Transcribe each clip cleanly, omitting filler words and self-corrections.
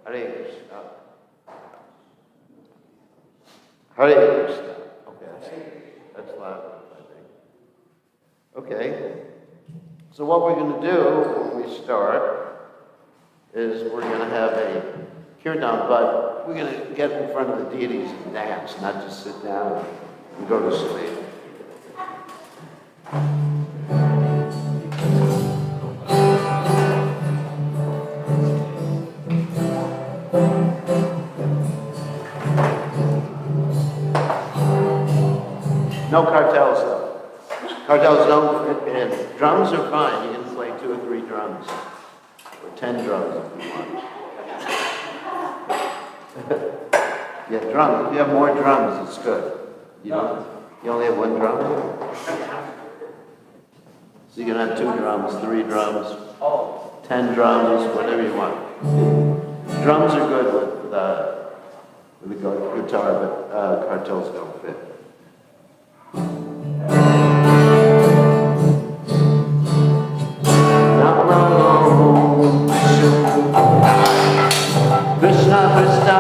Hare Krishna. Hare Krishna. Okay, that's loud enough, I think. Okay. So what we're going to do when we start is we're going to have a kirtan, but we're going to get in front of the deities and dance, not just sit down and go to sleep. No cartels though. Cartels don't fit in. Drums are fine. You can play 2 or 3 drums. Or 10 drums if you want. Yeah, drums. If you have more drums, it's good. You only have 1 drum? So you can have 2 drums, 3 drums, 10 drums, whatever you want. Drums are good with the guitar, but cartels don't fit. Krishna Krishna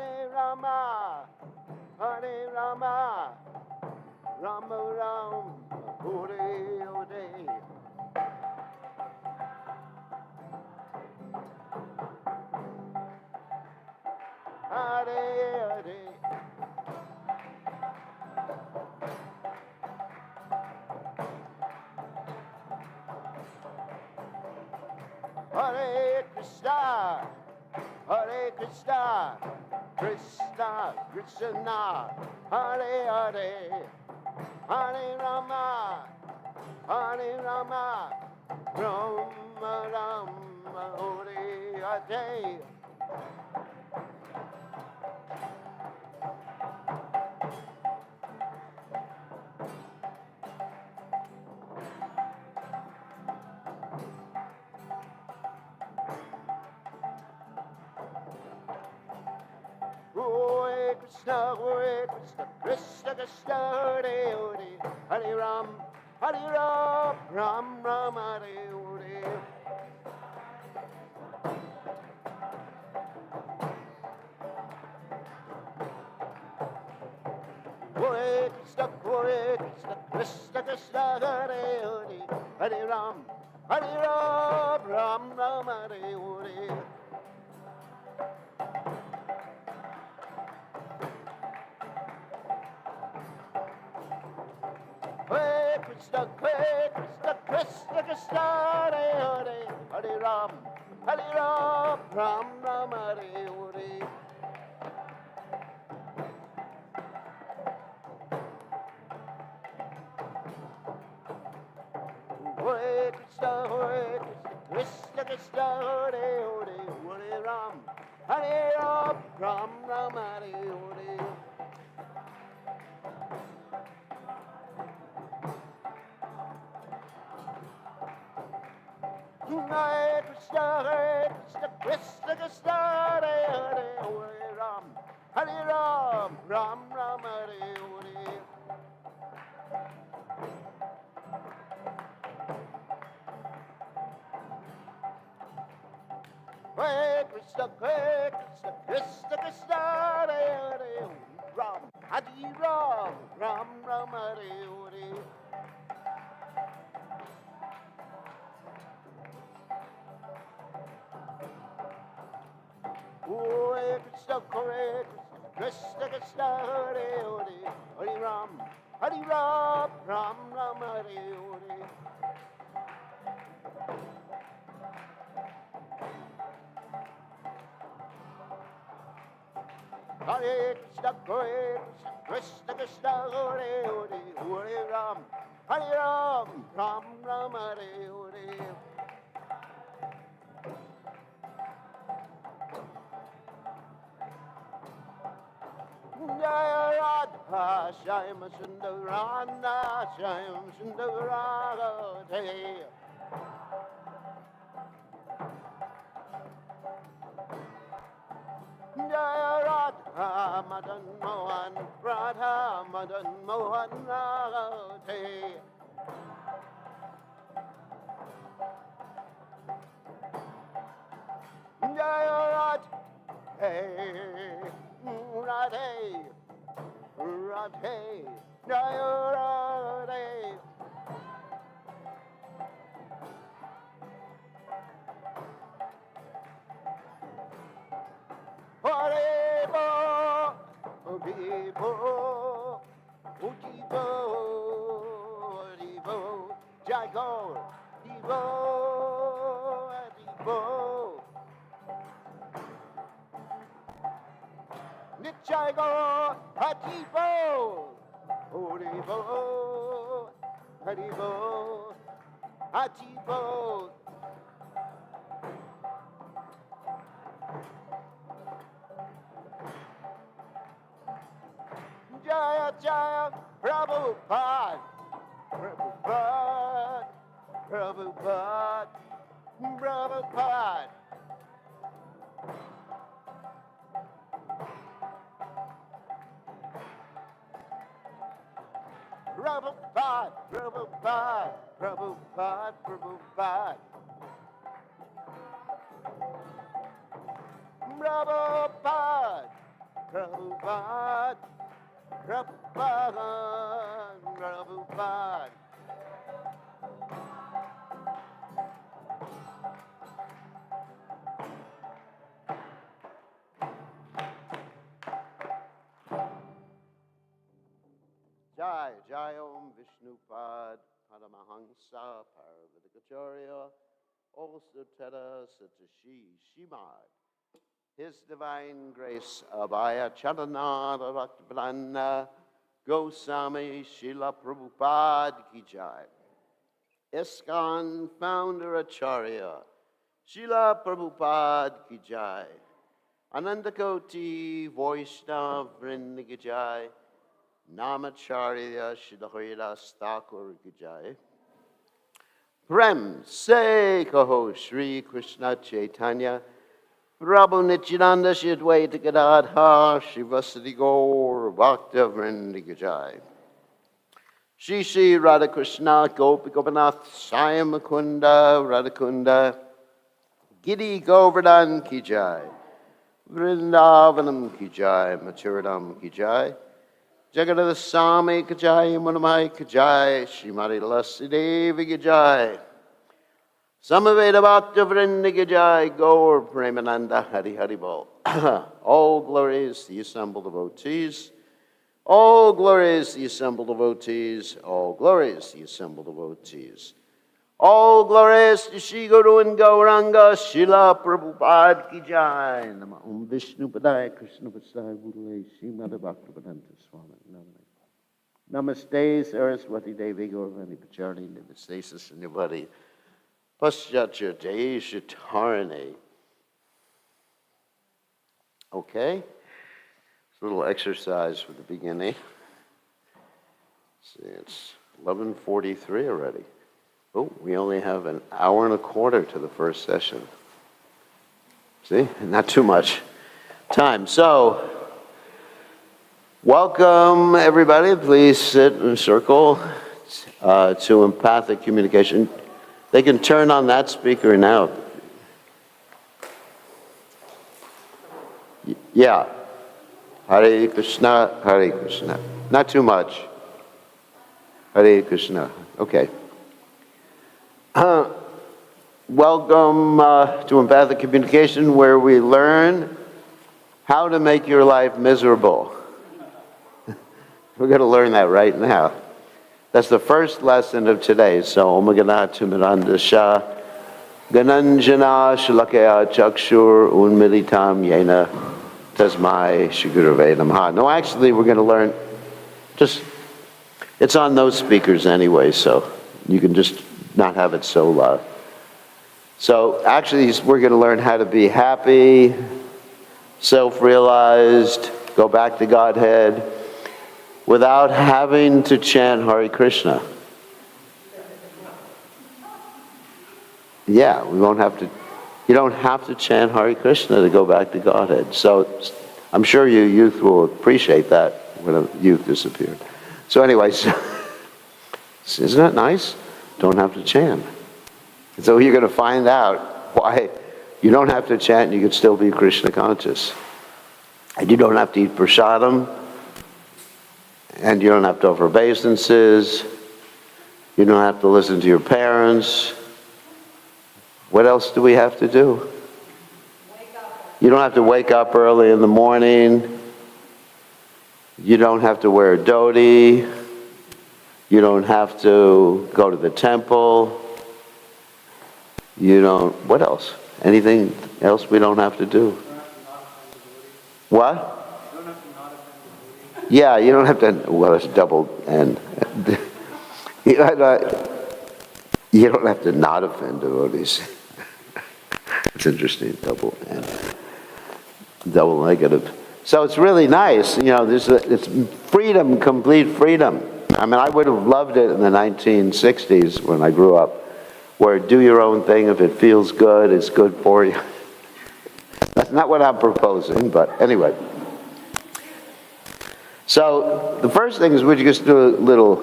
Hare Rama, Hare Rama, Rama Rama, Hare Hare. Hare Hare. Hare Krishna, Hare Krishna, Krishna Krishna, Hare Hare, Hare Rama, Hare Rama, Rama Rama, Hare Hare. Hare Krishna, Hare Krishna, Krishna Krishna, Hare Hare, Hare Ram, Ram Ram, Hare Hare. Hare Krishna, Hare Krishna, Krishna Krishna, Hare Hare, Hare Ram, Ram Ram, Hare Hare. Hare Krishna, Krishna Krishna, Hare Hare, Hare Ram, Ram Ram, Hare Hare. Hare Krishna, Krishna Krishna, Hare Hare, Hare Ram, Ram Ram, Hare Hare. Hare Krishna, Krishna Krishna, Hare Hare, Hare Ram, Ram Ram, Hare Hare. Hare Krishna, Krishna Krishna, Hare Hare, Ram, Ram Ram, Hare Hare. Hare Krishna, Krishna Krishna, Hare Hare, Hare Ram, Ram Ram, Hare Hare. Hare Krishna, Krishna Krishna, Hare Hare, Hare Ram, Ram Ram, Hare Hare. Jaya Radha, Shyama Sundarana, Shyama Sundaragate. Jaya Radha, Madan Mohan, Radha, Madan Mohan Ragate. Jaya Radha, Radhe, Radhe, Jaya Radhe. Hare Bo, Vivo, Ujibo, Divo, Jago, Divo, Divo. Nichago, Hatibo, Haribo, Haribo, Hatibo. Jaya Jaya Prabhupada, Prabhupada, Prabhupada, Prabhupada. Prabhupada, Prabhupada, Prabhupada, Prabhupada. Prabhupada, Prabhupada, Prabhupada, Prabhupada. Jai, Jai Om Vishnupad, Paramahansa, Paravatikacharya, also Teta Satashi Shimad. His Divine Grace Abhaya Charanada Bhaktivedanta Goswami Srila Prabhupada Ki Jai. ISKCON Founder Acharya Srila Prabhupada Ki Jai. Anandakoti Vaishnava Vrinda Ki Jai. Namacharya Srila Haridas Thakur Ki Jai. Prem Se Kaho Shri Krishna Chaitanya Prabhu Nityananda Shri Advaita Gadadhar Shivasati Gaur Bhakta Vrinda Ki Jai. Shri Shri Radhakrishna Gopi Gopinath Swayam Mukunda Radhakunda Giri Govardhan Ki Jai. Vrindavanam Ki Jai. Mathuradam Ki Jai. Jagadada Sami Ki Jai. Munamai Ki Jai. Srimati Lassi Devi Ki Jai. Samaveda Bhakta Vrinda Ki Jai. Gaur Premananda Hari Hari Bol. All glories to the assembled devotees. All glories to the assembled devotees. All glories to the assembled devotees. All glories to Shri Guru and Gauranga, Srila Prabhupada Ki Jai. Nama Om Vishnu Padaya Krishna Vasaya Gurule Srimad Bhaktivedanta Swami. Namaste Saraswati Devi Gaurvani Pacharni Nivastasis Nivadi Paschatya Desha Tarani. Okay, it's a little exercise for the beginning. See, it's 11:43 already. Oh, we only have an hour and a quarter to the first session. See, not too much time. So, welcome everybody. Please sit in a circle to empathic communication. They can turn on that speaker now. Yeah. Hare Krishna, Hare Krishna. Not too much. Hare Krishna. Okay. Welcome to Empathic Communication, where we learn how to make your life miserable. We're going to learn that right now. That's the first lesson of today. So, Om Ganatu Mirandasha, Gananjana Shalakaya Chakshur Unmilitam Yena Tasmai Shigurave Namaha. No, actually, we're going to learn it's on those speakers anyway, so you can just not have it so loud. So actually, we're going to learn how to be happy, self-realized, go back to Godhead, without having to chant Hare Krishna. Yeah, we won't have to. You don't have to chant Hare Krishna to go back to Godhead. So I'm sure you youth will appreciate that when a youth disappeared. So anyway, isn't that nice? Don't have to chant. So you're going to find out why you don't have to chant and you can still be Krishna conscious. And you don't have to eat prasadam. And you don't have to offer obeisances. You don't have to listen to your parents. What else do we have to do? You don't have to wake up early in the morning. You don't have to wear a dhoti. You don't have to go to the temple. What else? Anything else we don't have to do? What? Yeah, you don't have to, well, it's double N. You don't have to not offend devotees. It's interesting, double N. Double negative. So it's really nice, it's freedom, complete freedom. I mean, I would have loved it in the 1960s when I grew up, where do your own thing. If it feels good, it's good for you. That's not what I'm proposing, but anyway. So the first thing is we just do a little,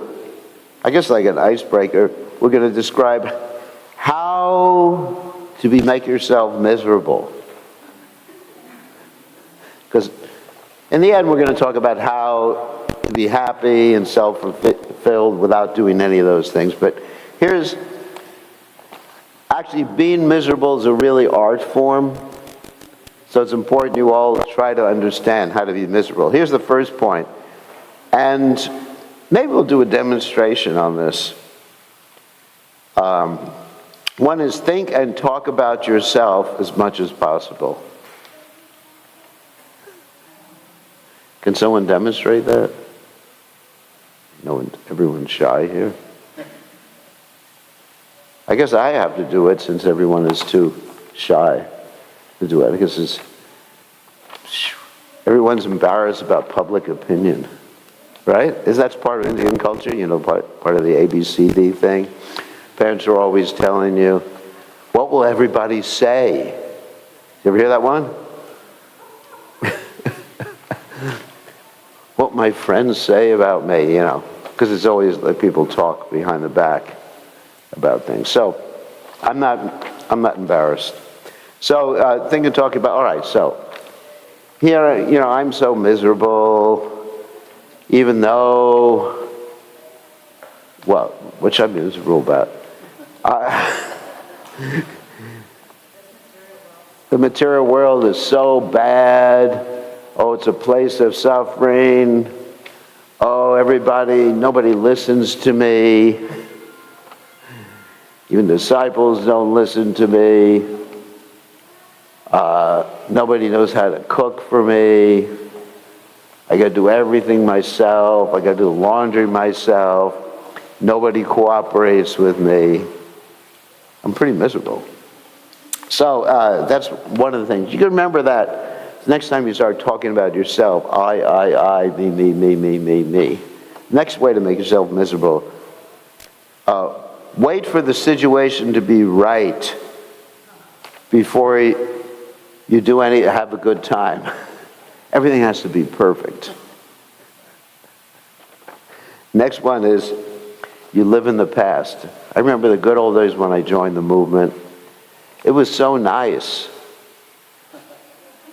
I guess like an icebreaker. We're going to describe how to make yourself miserable. Because In the end, we're going to talk about how to be happy and self-fulfilled without doing any of those things. But here's, actually being miserable is a really art form. So it's important you all try to understand how to be miserable. Here's the first point. And maybe we'll do a demonstration on this. One is think and talk about yourself as much as possible. Can someone demonstrate that? No one, everyone's shy here. I guess I have to do it since everyone is too shy to do it. I guess everyone's embarrassed about public opinion, right? That's part of Indian culture, part of the ABCD thing. Parents are always telling you, what will everybody say? You ever hear that one? What my friends say about me, because it's always like people talk behind the back about things. So I'm not embarrassed. So think and talk about, all right, so here, I'm so miserable, even though, well, which I'm miserable about. The material world is so bad. Oh, it's a place of suffering. Oh, nobody listens to me. Even disciples don't listen to me. Nobody knows how to cook for me. I got to do everything myself. I got to do the laundry myself. Nobody cooperates with me. I'm pretty miserable. So that's one of the things. You can remember that next time you start talking about yourself, I, me. Next way to make yourself miserable, wait for the situation to be right before you do have a good time. Everything has to be perfect. Next one is you live in the past. I remember the good old days when I joined the movement. It was so nice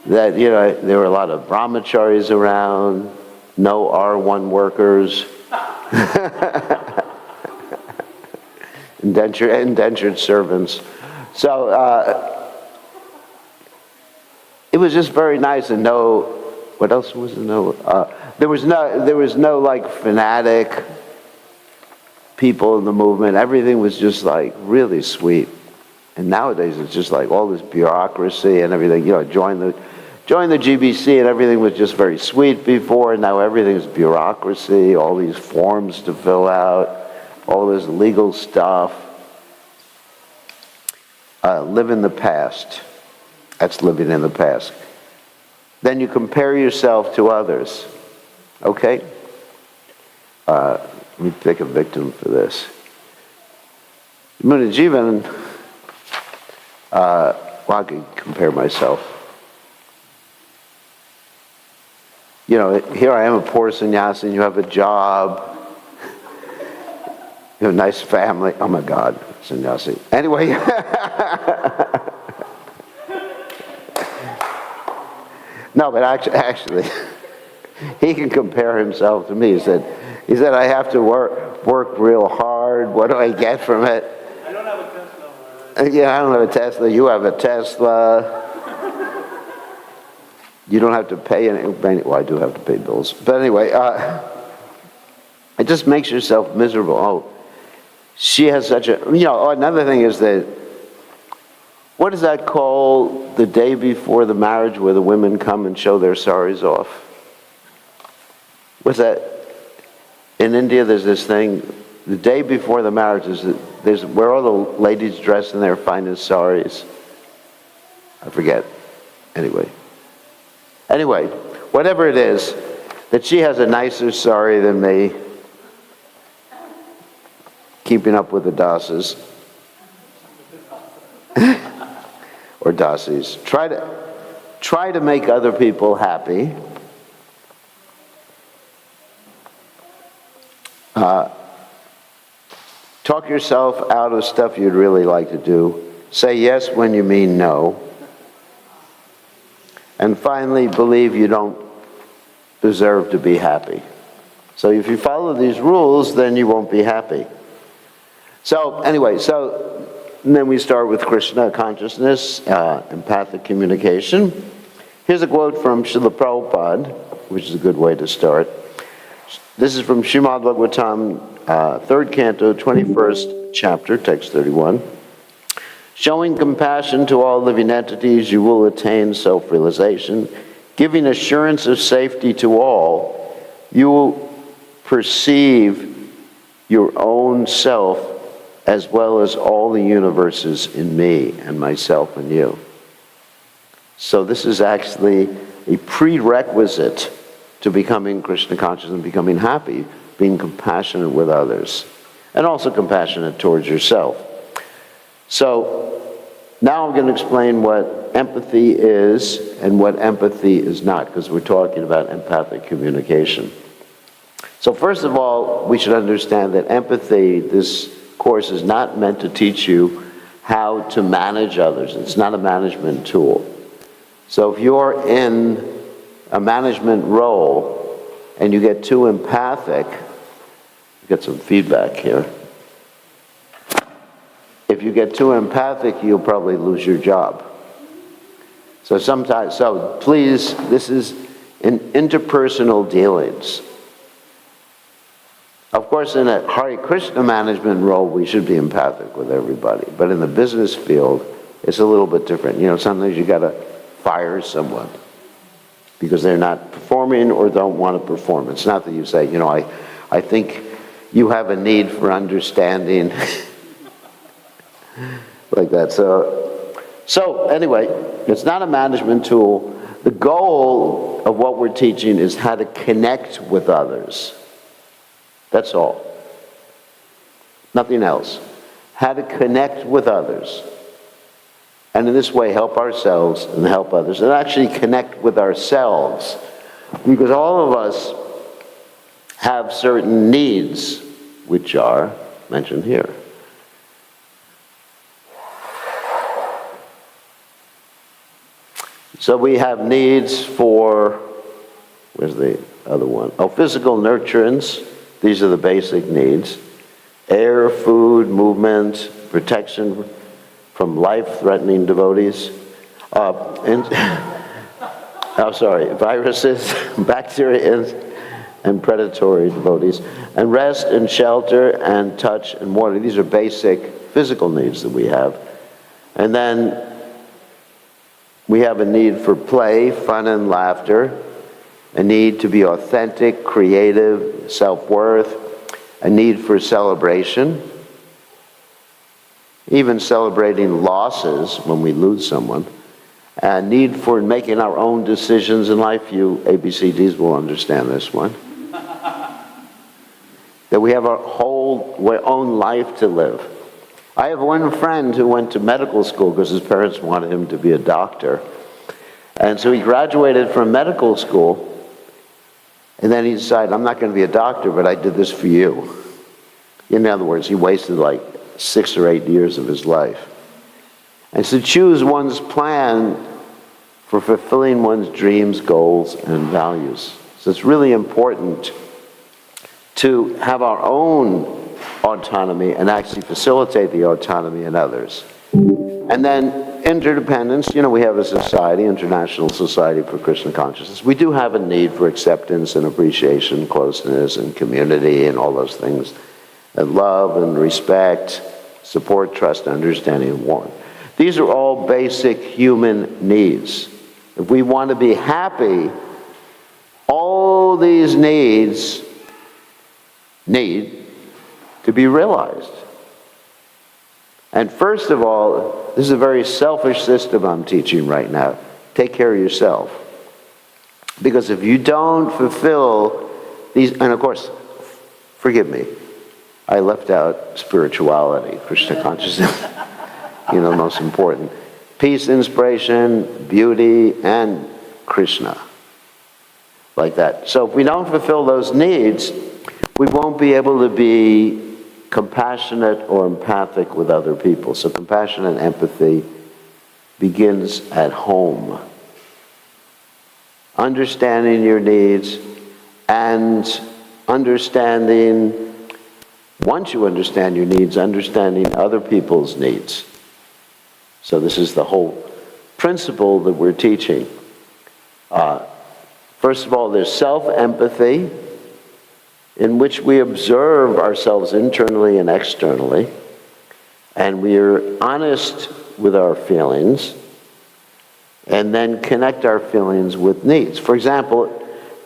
that, there were a lot of brahmacharis around, no R1 workers, indentured servants. So it was just very nice to know. What else was there? There was no like fanatic people in the movement. Everything was just like really sweet. And nowadays it's just like all this bureaucracy and everything. Join the GBC and everything was just very sweet before, and now everything's bureaucracy, all these forms to fill out, all this legal stuff. Live in the past. That's living in the past. Then you compare yourself to others. Okay? Let me pick a victim for this. Munajivan, I could compare myself. Here I am, a poor sannyasi, and you have a job. You have a nice family. Oh my God, sannyasi. Anyway. No, but actually, he can compare himself to me. He said, I have to work real hard. What do I get from it? I don't have a Tesla. Yeah, I don't have a Tesla. You have a Tesla. You don't have to pay any. Well, I do have to pay bills. But anyway, it just makes yourself miserable. Oh, she has such a. Another thing is that. What is that called the day before the marriage where the women come and show their saris off? What's that? In India, there's this thing. The day before the marriage there's where all the ladies dress in their finest saris. I forget. Anyway, whatever it is, that she has a nicer sari than me. Keeping up with the dasas. Or dasis. Try to make other people happy. Talk yourself out of stuff you'd really like to do. Say yes when you mean no. And finally, believe you don't deserve to be happy. So if you follow these rules, then you won't be happy. So anyway, and then we start with Krishna Consciousness, empathic communication. Here's a quote from Srila Prabhupada, which is a good way to start. This is from Srimad Bhagavatam, 3rd Canto, 21st chapter, text 31. Showing compassion to all living entities, you will attain self-realization. Giving assurance of safety to all, you will perceive your own self as well as all the universes in me and myself and you. So this is actually a prerequisite to becoming Krishna conscious and becoming happy, being compassionate with others, and also compassionate towards yourself. So now I'm going to explain what empathy is and what empathy is not, because we're talking about empathic communication. So first of all, we should understand that empathy, this course is not meant to teach you how to manage others. It's not a management tool. So if you're in a management role and you get too empathic, get some feedback here. If you get too empathic, you'll probably lose your job. So please, this is in interpersonal dealings. Of course, in a Hare Krishna management role, we should be empathic with everybody. But in the business field, it's a little bit different. You know, sometimes you got to fire someone because they're not performing or don't want to perform. It's not that you say, you know, I think you have a need for understanding. Like that. So anyway, it's not a management tool. The goal of what we're teaching is how to connect with others. That's all. Nothing else. How to connect with others. And in this way help ourselves and help others. And actually connect with ourselves. Because all of us have certain needs, which are mentioned here. So we have needs for, where's the other one? Oh, physical nurturance. These are the basic needs. Air, food, movement, protection from life-threatening devotees. Viruses, bacteria, and predatory devotees. And rest and shelter and touch and water. These are basic physical needs that we have. And then we have a need for play, fun, and laughter, a need to be authentic, creative, self-worth, a need for celebration, even celebrating losses when we lose someone, a need for making our own decisions in life. You ABCDs will understand this one. That we have our own life to live. I have one friend who went to medical school because his parents wanted him to be a doctor. And so he graduated from medical school, and then he decided, I'm not going to be a doctor, but I did this for you. In other words, he wasted like 6 or 8 years of his life. And so choose one's plan for fulfilling one's dreams, goals, and values. So it's really important to have our own autonomy and actually facilitate the autonomy in others. And then interdependence. You know, we have a society, International Society for Krishna Consciousness. We do have a need for acceptance and appreciation, closeness and community and all those things. And love and respect, support, trust, understanding, and warmth. These are all basic human needs. If we want to be happy, all these needs need to be realized. And first of all, this is a very selfish system I'm teaching right now. Take care of yourself. Because if you don't fulfill these, and of course, forgive me, I left out spirituality, Krishna consciousness, you know, most important. Peace, inspiration, beauty, and Krishna. Like that. So if we don't fulfill those needs, we won't be able to be compassionate or empathic with other people. So compassion and empathy begins at home. Understanding your needs, and understanding, once you understand your needs, understanding other people's needs. So this is the whole principle that we're teaching. First of all, there's self-empathy, in which we observe ourselves internally and externally, and we are honest with our feelings, and then connect our feelings with needs. For example,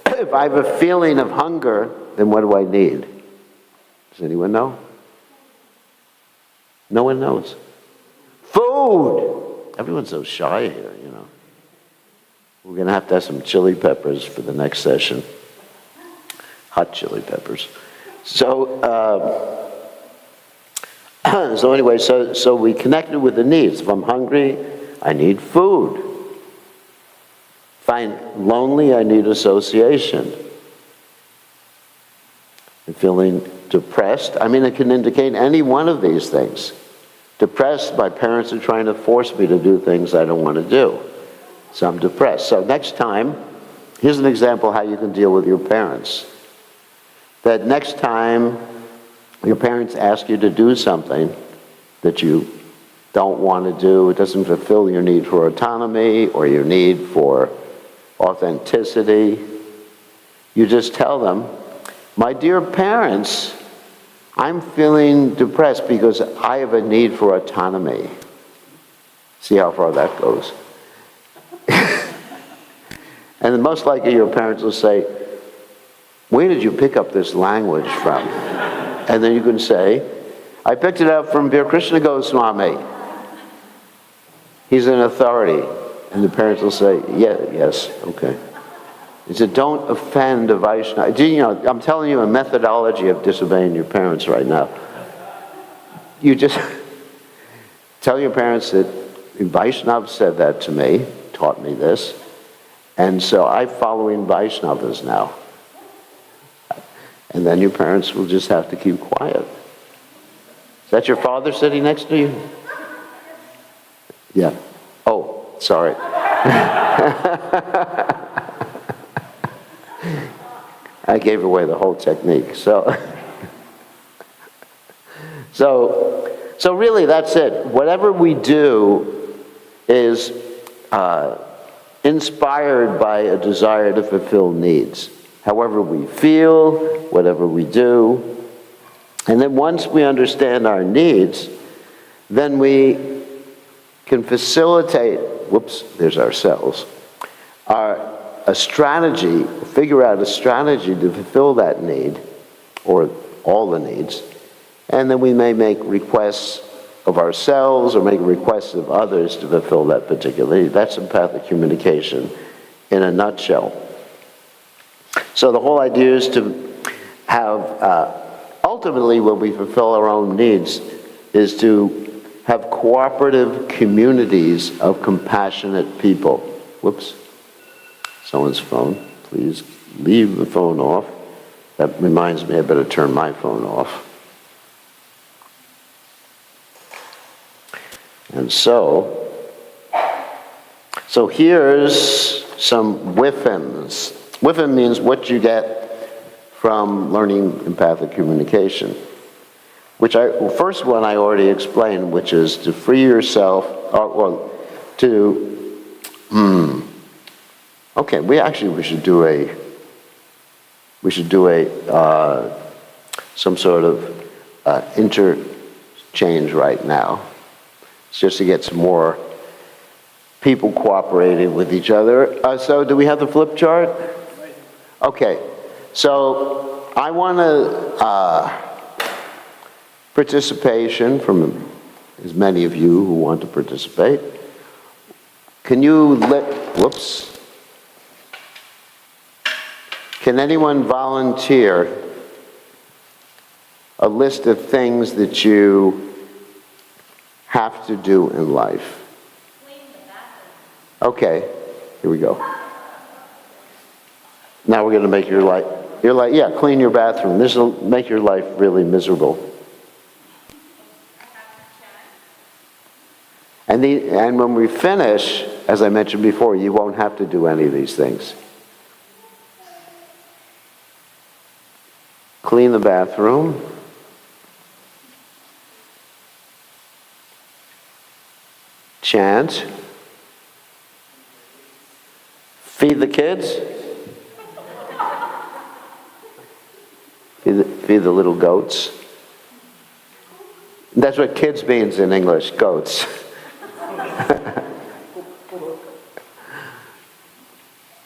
if I have a feeling of hunger, then what do I need? Does anyone know? No one knows. Food! Everyone's so shy here, you know. We're going to have some chili peppers for the next session. Hot chili peppers. So anyway, so we connected with the needs. If I'm hungry, I need food. If I'm lonely, I need association. I'm feeling depressed. I mean, it can indicate any one of these things. Depressed, my parents are trying to force me to do things I don't want to do. So I'm depressed. So next time, here's an example how you can deal with your parents. That next time your parents ask you to do something that you don't want to do, it doesn't fulfill your need for autonomy or your need for authenticity, you just tell them, my dear parents, I'm feeling depressed because I have a need for autonomy. See how far that goes. And then most likely your parents will say, where did you pick up this language from? And then you can say, I picked it up from Bir Krishna Goswami. He's an authority. And the parents will say, yes, okay. He said, don't offend a Vaishnava. You know, I'm telling you a methodology of disobeying your parents right now. You just tell your parents that Vaishnava said that to me, taught me this, and so I'm following Vaishnavas now. And then your parents will just have to keep quiet. Is that your father sitting next to you? Yeah. Oh, sorry. I gave away the whole technique. So really that's it. Whatever we do is inspired by a desire to fulfill needs. However we feel, whatever we do. And then once we understand our needs, then we can facilitate, there's ourselves, a strategy, figure out a strategy to fulfill that need, or all the needs, and then we may make requests of ourselves or make requests of others to fulfill that particular need. That's empathic communication in a nutshell. So the whole idea is to have, ultimately when we fulfill our own needs, is to have cooperative communities of compassionate people. Whoops. Someone's phone. Please leave the phone off. That reminds me I better turn my phone off. And so here's some whiffins. Whiffin means what you get from learning empathic communication. First one I already explained, which is to free yourself, okay, we should do some sort of interchange right now. It's just to get some more people cooperating with each other. So do we have the flip chart? Okay, so I want participation from as many of you who want to participate. Can anyone volunteer a list of things that you have to do in life? Clean the bathroom. Okay, here we go. Now we're going to make your life, clean your bathroom. This will make your life really miserable. And when we finish, as I mentioned before, you won't have to do any of these things. Clean the bathroom. Chant. Feed the kids. Feed the little goats. That's what kids means in English, goats.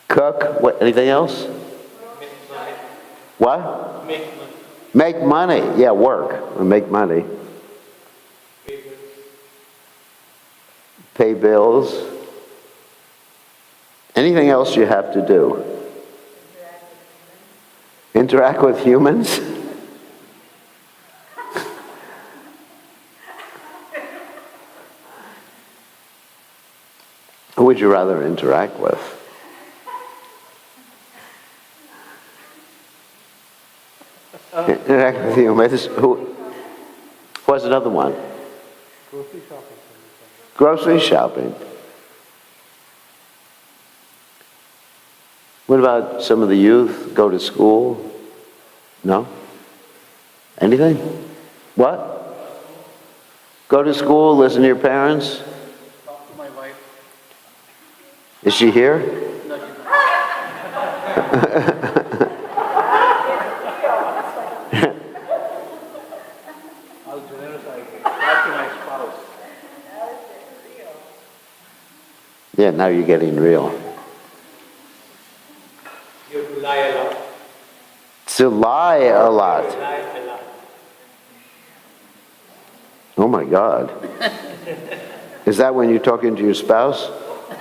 Cook. What? Anything else? What? Make money. Yeah, work. Make money. Pay bills. Anything else you have to do? Interact with humans? Who would you rather interact with? Interact with humans. What's another one? Grocery shopping. Grocery shopping. What about some of the youth? Go to school? No? Anything? What? Go to school, listen to your parents? Talk to my wife. Is she here? No, she's not. How generous I get. Talk to my spouse. Yeah, now you're getting real. You have to lie a lot. To lie a lot. Lie a lot. Oh my God. Is that when you're talking to your spouse? Lots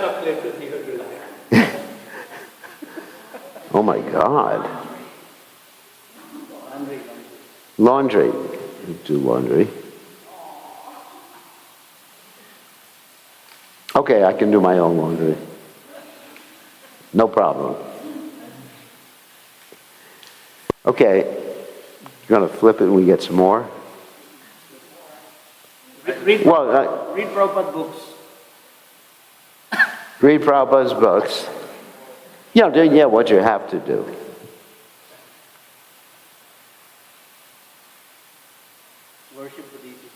of places you have to lie. Oh my God. Laundry. Laundry. You do laundry. Okay, I can do my own laundry. No problem. Okay, you're going to flip it and we get some more? Read Well, Prabhupada's books. read Prabhupada's books. Yeah, what you have to do. Worship the deities.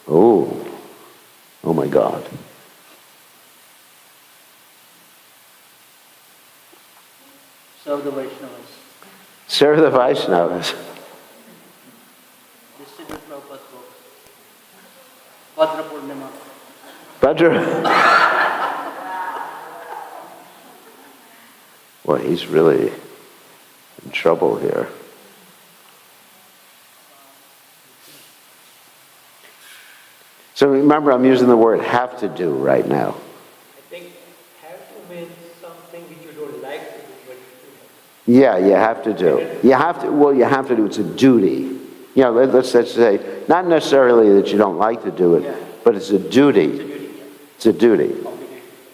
Oh my God. Serve the Vaishnavas. Serve the Vaishnavas. Distribute Prabhupada's books. Bhadra Purnima. Bhadra. Well, he's really in trouble here. So remember, I'm using the word have to do right now. I think have to mean something which you don't like to do, but you do. Yeah, you have to do. You have to do. It's a duty. Let's say, not necessarily that you don't like to do it, but it's a duty. It's a duty.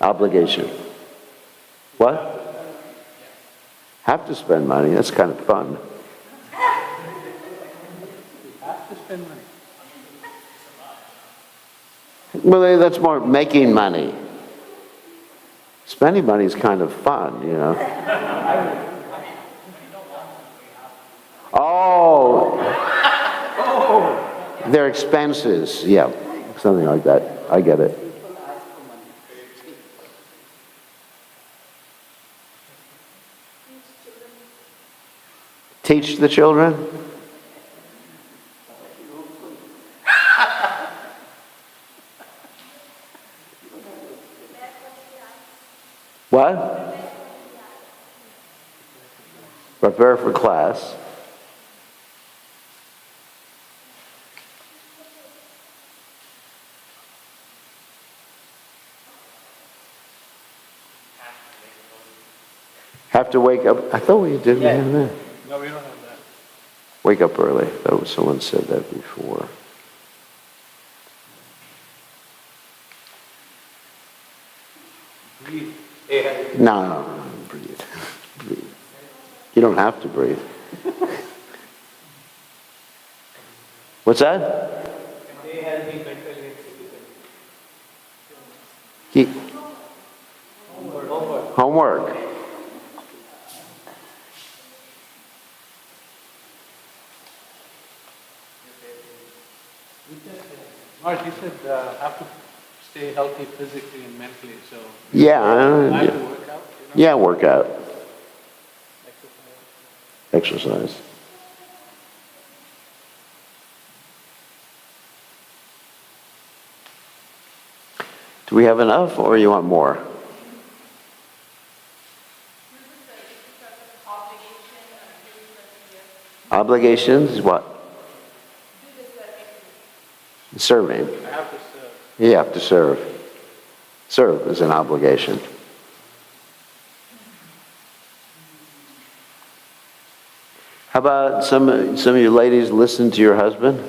Obligation. What? Have to spend money. That's kind of fun. You have to spend money. Well, that's more making money. Spending money is kind of fun, Oh, their expenses, yeah, something like that. I get it. Teach the children? What? Prepare for class. Have to wake up. I thought we didn't have that. No, we don't have that. Wake up early. That was someone said that before. Breathe. No, breathe. Breathe. You don't have to breathe. What's that? They have me mentally and physically. Homework. Maharaj, you said have to stay healthy physically and mentally, so Yeah, I have to work out, yeah, work out, exercise. exercise. Do we have enough, or you want more? Obligations is what? Serving. I have to serve. You have to serve. Serve is an obligation. How about some of you ladies listen to your husband?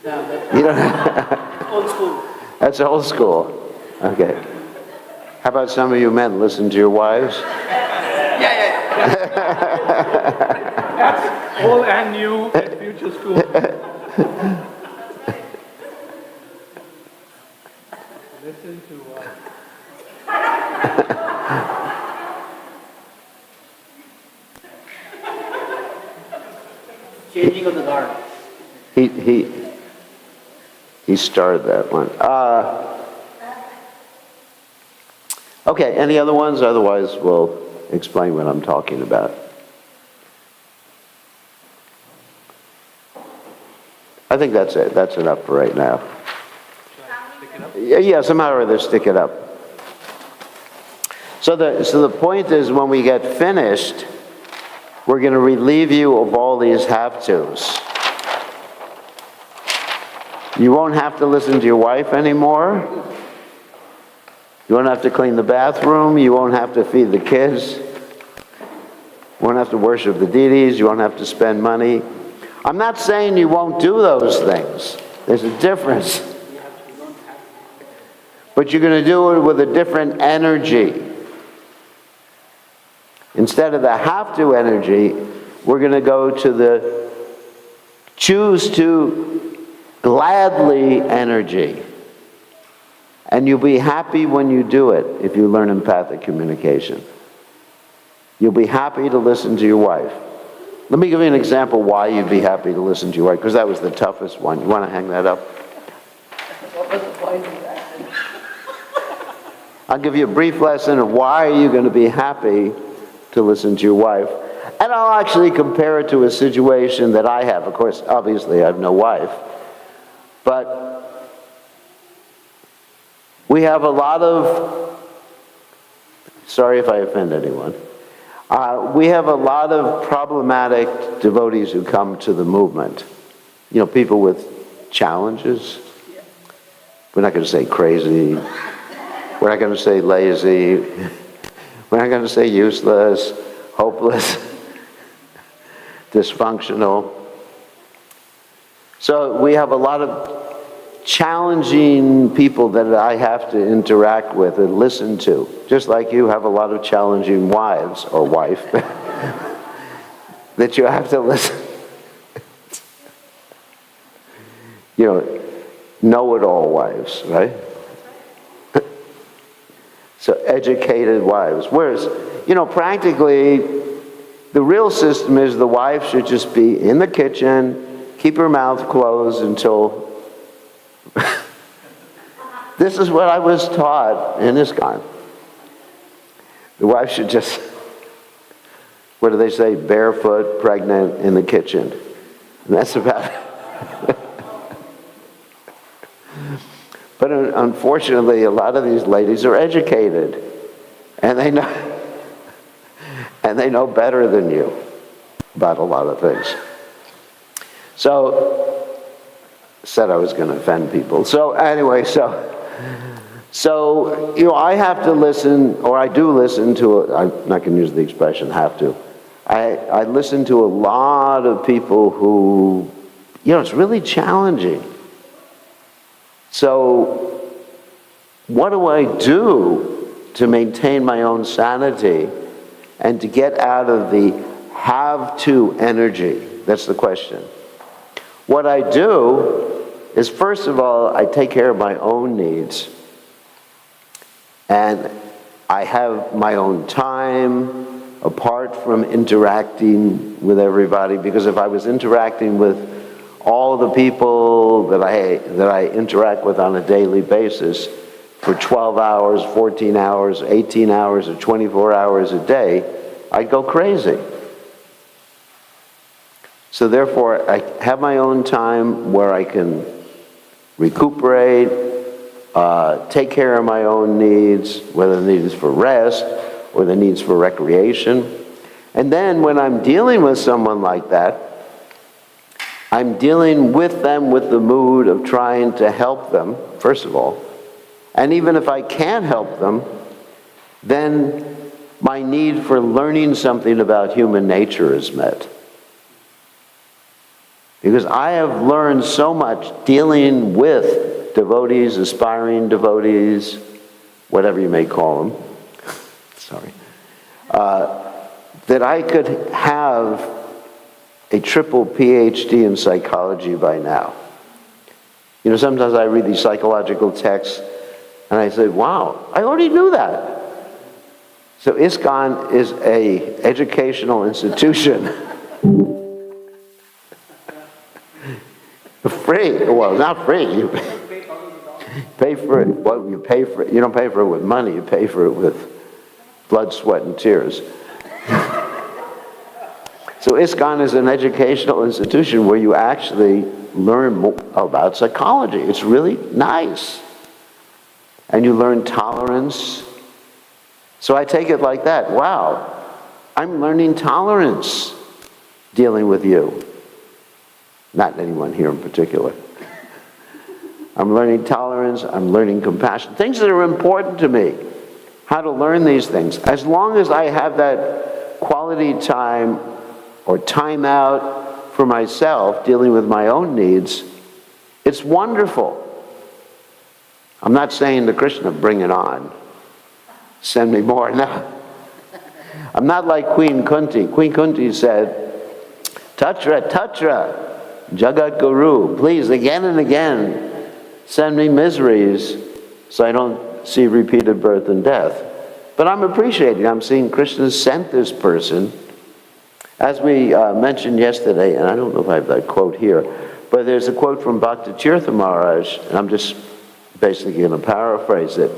No, You don't. that's old school. That's old school. Okay. How about some of you men listen to your wives? Old and new and future school. Listen to Changing of the guard. He started that one. Okay, any other ones? Otherwise, we'll explain what I'm talking about. I think that's it. That's enough for right now. Yeah, somehow or other, stick it up. So the point is, when we get finished, we're going to relieve you of all these have-tos. You won't have to listen to your wife anymore. You won't have to clean the bathroom. You won't have to feed the kids. You won't have to worship the deities. You won't have to spend money. I'm not saying you won't do those things. There's a difference. But you're going to do it with a different energy. Instead of the have to energy, we're going to go to the choose to gladly energy. And you'll be happy when you do it if you learn empathic communication. You'll be happy to listen to your wife. Let me give you an example why you'd be happy to listen to your wife, because that was the toughest one. You want to hang that up? What was the point of that? I'll give you a brief lesson of why are you going to be happy to listen to your wife. And I'll actually compare it to a situation that I have. Of course, obviously, I have no wife. But we have a lot of, sorry if I offend anyone, we have a lot of problematic devotees who come to the movement. You know, people with challenges. We're not going to say crazy. We're not going to say lazy. We're not going to say useless, hopeless, dysfunctional. So we have a lot of challenging people that I have to interact with and listen to. Just like you have a lot of challenging wives or wife that you have to listen. You know-it-all wives, right? So educated wives. Whereas, practically, the real system is the wife should just be in the kitchen, keep her mouth closed until... This is what I was taught in ISKCON. The wife should just, what do they say, barefoot, pregnant, in the kitchen. And that's about it. But unfortunately, a lot of these ladies are educated, and they know better than you about a lot of things. So, said I was going to offend people. So anyway, I have to listen, or I do listen to. I'm not going to use the expression "have to." I listen to a lot of people who, it's really challenging. So, what do I do to maintain my own sanity and to get out of the have-to energy? That's the question. What I do is, first of all, I take care of my own needs. And I have my own time apart from interacting with everybody, because if I was interacting with all the people that I interact with on a daily basis for 12 hours, 14 hours, 18 hours, or 24 hours a day, I'd go crazy. So therefore, I have my own time where I can recuperate, take care of my own needs, whether the need is for rest or the needs for recreation. And then when I'm dealing with someone like that, I'm dealing with them with the mood of trying to help them, first of all. And even if I can't help them, then my need for learning something about human nature is met. Because I have learned so much dealing with devotees, aspiring devotees, whatever you may call them, sorry, that I could have a triple PhD in psychology by now. You know, sometimes I read these psychological texts and I say, wow, I already knew that. So ISKCON is an educational institution. Free. Well, not free. You pay for it. Well, you pay for it. You don't pay for it with money. You pay for it with blood, sweat, and tears. So ISKCON is an educational institution where you actually learn more about psychology. It's really nice. And you learn tolerance. So I take it like that. Wow, I'm learning tolerance dealing with you. Not anyone here in particular. I'm learning tolerance, I'm learning compassion. Things that are important to me. How to learn these things. As long as I have that quality time or time out for myself, dealing with my own needs, it's wonderful. I'm not saying to Krishna, bring it on. Send me more. No. I'm not like Queen Kunti. Queen Kunti said, Tatra, Tatra, Jagat Guru, please, again and again, send me miseries so I don't see repeated birth and death. But I'm appreciating, I'm seeing Krishna sent this person. As we mentioned yesterday, and I don't know if I have that quote here, but there's a quote from Bhakti Tirtha Maharaj, and I'm just basically going to paraphrase it.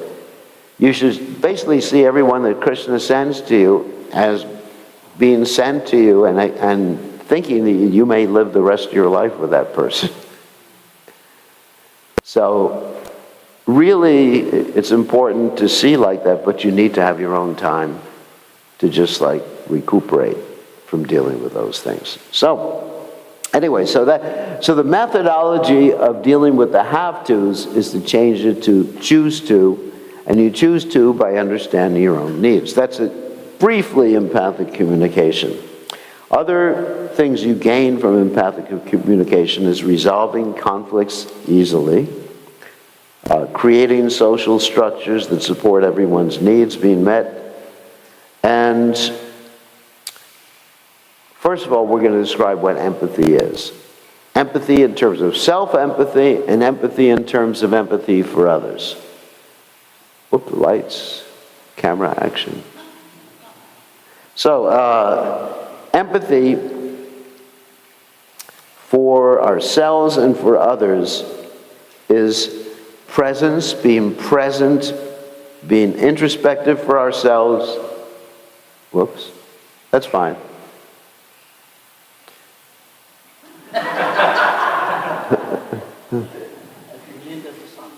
You should basically see everyone that Krishna sends to you as being sent to you and thinking that you may live the rest of your life with that person. So really, it's important to see like that, but you need to have your own time to just like recuperate from dealing with those things. So anyway, so the methodology of dealing with the have-tos is to change it to choose to, and you choose to by understanding your own needs. That's it, briefly empathic communication. Other things you gain from empathic communication is resolving conflicts easily, creating social structures that support everyone's needs being met, and first of all, we're going to describe what empathy is. Empathy in terms of self-empathy and empathy in terms of empathy for others. Whoop, lights, camera, action. So, empathy for ourselves and for others is presence, being present, being introspective for ourselves. Whoops, that's fine.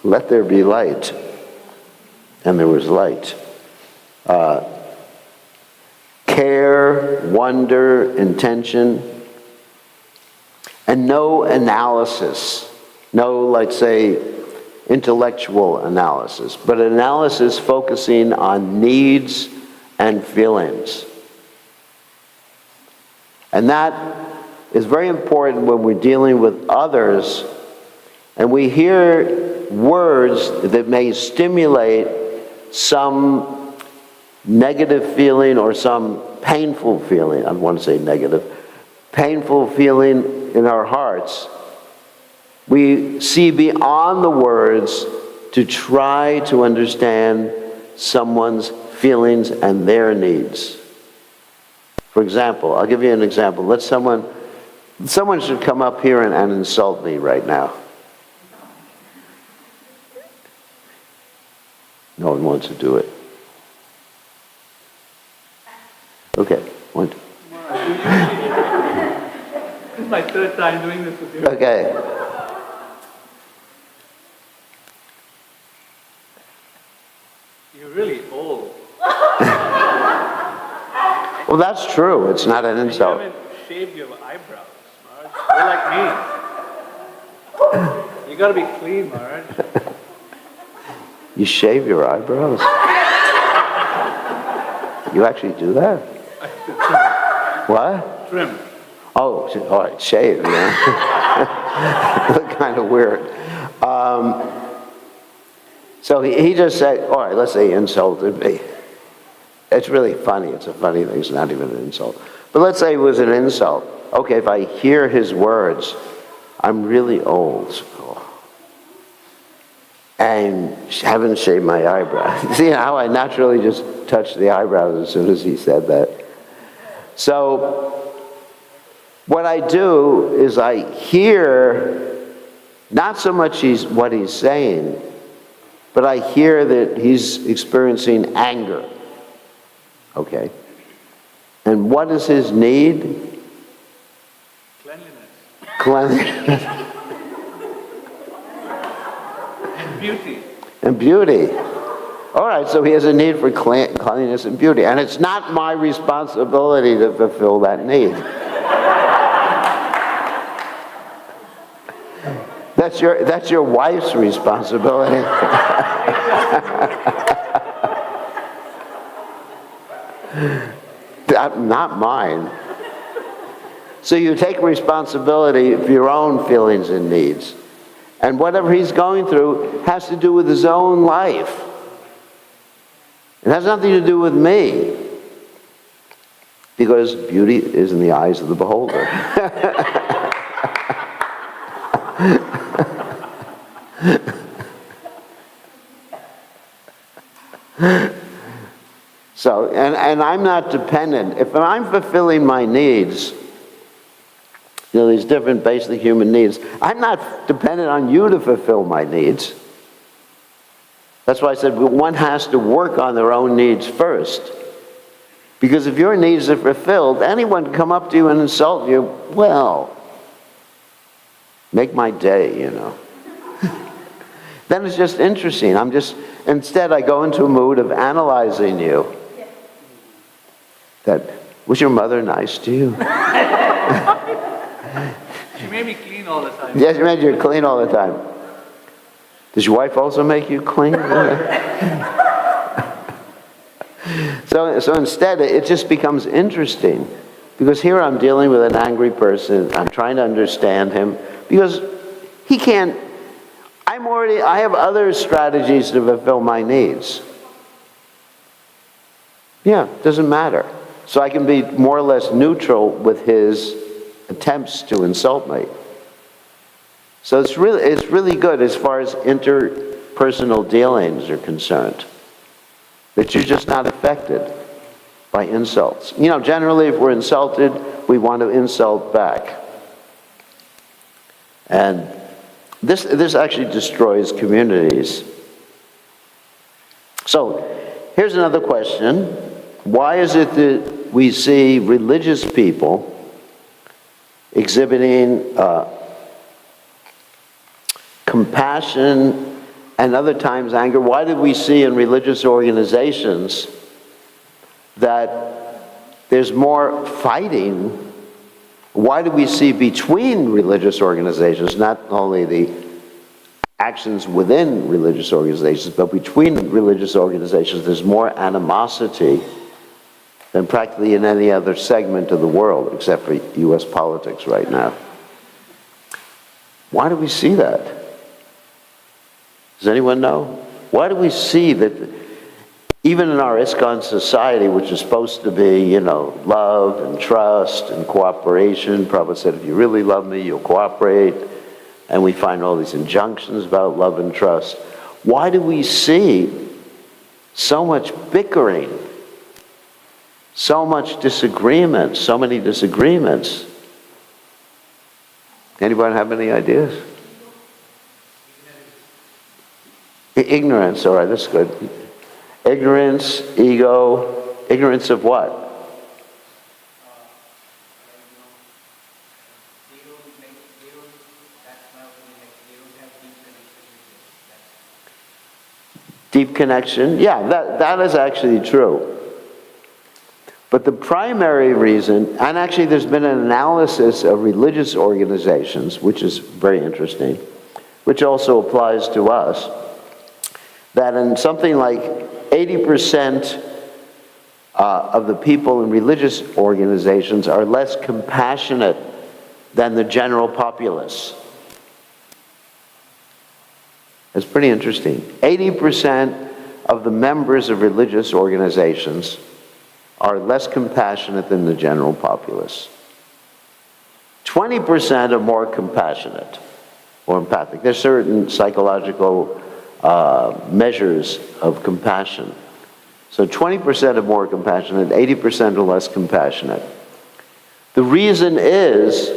Let there be light. And there was light. Care, wonder, intention, and no analysis. No, let's say, intellectual analysis, but analysis focusing on needs and feelings. And that is very important when we're dealing with others, and we hear words that may stimulate some negative feeling or some painful feeling. I don't want to say negative. Painful feeling in our hearts. We see beyond the words to try to understand someone's feelings and their needs. For example, I'll give you an example. Let's someone Someone should come up here and insult me right now. No one wants to do it. Okay, one. This is my third time doing this with you. Okay. You're really old. Well, that's true. It's not an insult. You haven't shaved your eyebrows, Maharaj. You're like me. You gotta be clean, Maharaj. You shave your eyebrows? You actually do that? What? Trim. Oh, all right, shave, yeah. Look kind of weird. So he just said, all right, let's say he insulted me. It's really funny. It's a funny thing. It's not even an insult. But let's say it was an insult. Okay, if I hear his words, I'm really old. And haven't shaved my eyebrows. See how I naturally just touched the eyebrows as soon as he said that? So what I do is I hear not so much what he's saying, but I hear that he's experiencing anger. Okay. And what is his need? Cleanliness. Cleanliness. And beauty. And beauty. All right, so he has a need for cleanliness and beauty. And it's not my responsibility to fulfill that need. That's your wife's responsibility. Not mine. So you take responsibility for your own feelings and needs. And whatever he's going through has to do with his own life. It has nothing to do with me. Because beauty is in the eyes of the beholder. So, and I'm not dependent. If I'm fulfilling my needs, these different basic human needs, I'm not dependent on you to fulfill my needs. That's why I said one has to work on their own needs first. Because if your needs are fulfilled, anyone can come up to you and insult you, well, make my day, Then it's just interesting. Instead I go into a mood of analyzing you. That, was your mother nice to you? She made me clean all the time. Yes, she made you clean all the time. Does your wife also make you clean? So instead, it just becomes interesting. Because here I'm dealing with an angry person. I'm trying to understand him. Because he can't... I have other strategies to fulfill my needs. Yeah, doesn't matter. So I can be more or less neutral with his attempts to insult me. So it's really good as far as interpersonal dealings are concerned. That you're just not affected by insults. Generally if we're insulted, we want to insult back. And this actually destroys communities. So here's another question. Why is it that we see religious people exhibiting compassion and other times anger? Why did we see in religious organizations that there's more fighting? Why do we see between religious organizations, not only the actions within religious organizations, but between religious organizations, there's more animosity than practically in any other segment of the world, except for U.S. politics right now. Why do we see that? Does anyone know? Why do we see that even in our ISKCON society, which is supposed to be, love and trust and cooperation, Prabhupada said, if you really love me, you'll cooperate, and we find all these injunctions about love and trust. Why do we see so much bickering? So much disagreement, so many disagreements. Anybody have any ideas? Ignorance, all right, that's good. Ignorance, ego, ignorance of what? Deep connection, yeah, that is actually true. But the primary reason, and actually there's been an analysis of religious organizations, which is very interesting, which also applies to us, that in something like 80% of the people in religious organizations are less compassionate than the general populace. It's pretty interesting. 80% of the members of religious organizations are less compassionate than the general populace. 20% are more compassionate or empathic. There's certain psychological measures of compassion. So 20% are more compassionate, 80% are less compassionate. The reason is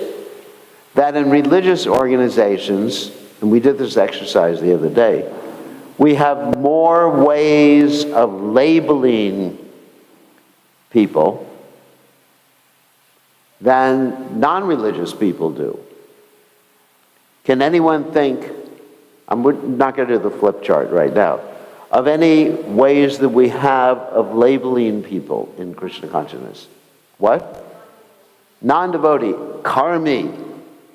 that in religious organizations, and we did this exercise the other day, we have more ways of labeling people than non-religious people do. Can anyone think, I'm not going to do the flip chart right now, of any ways that we have of labeling people in Krishna consciousness? What? Non-devotee, karmi.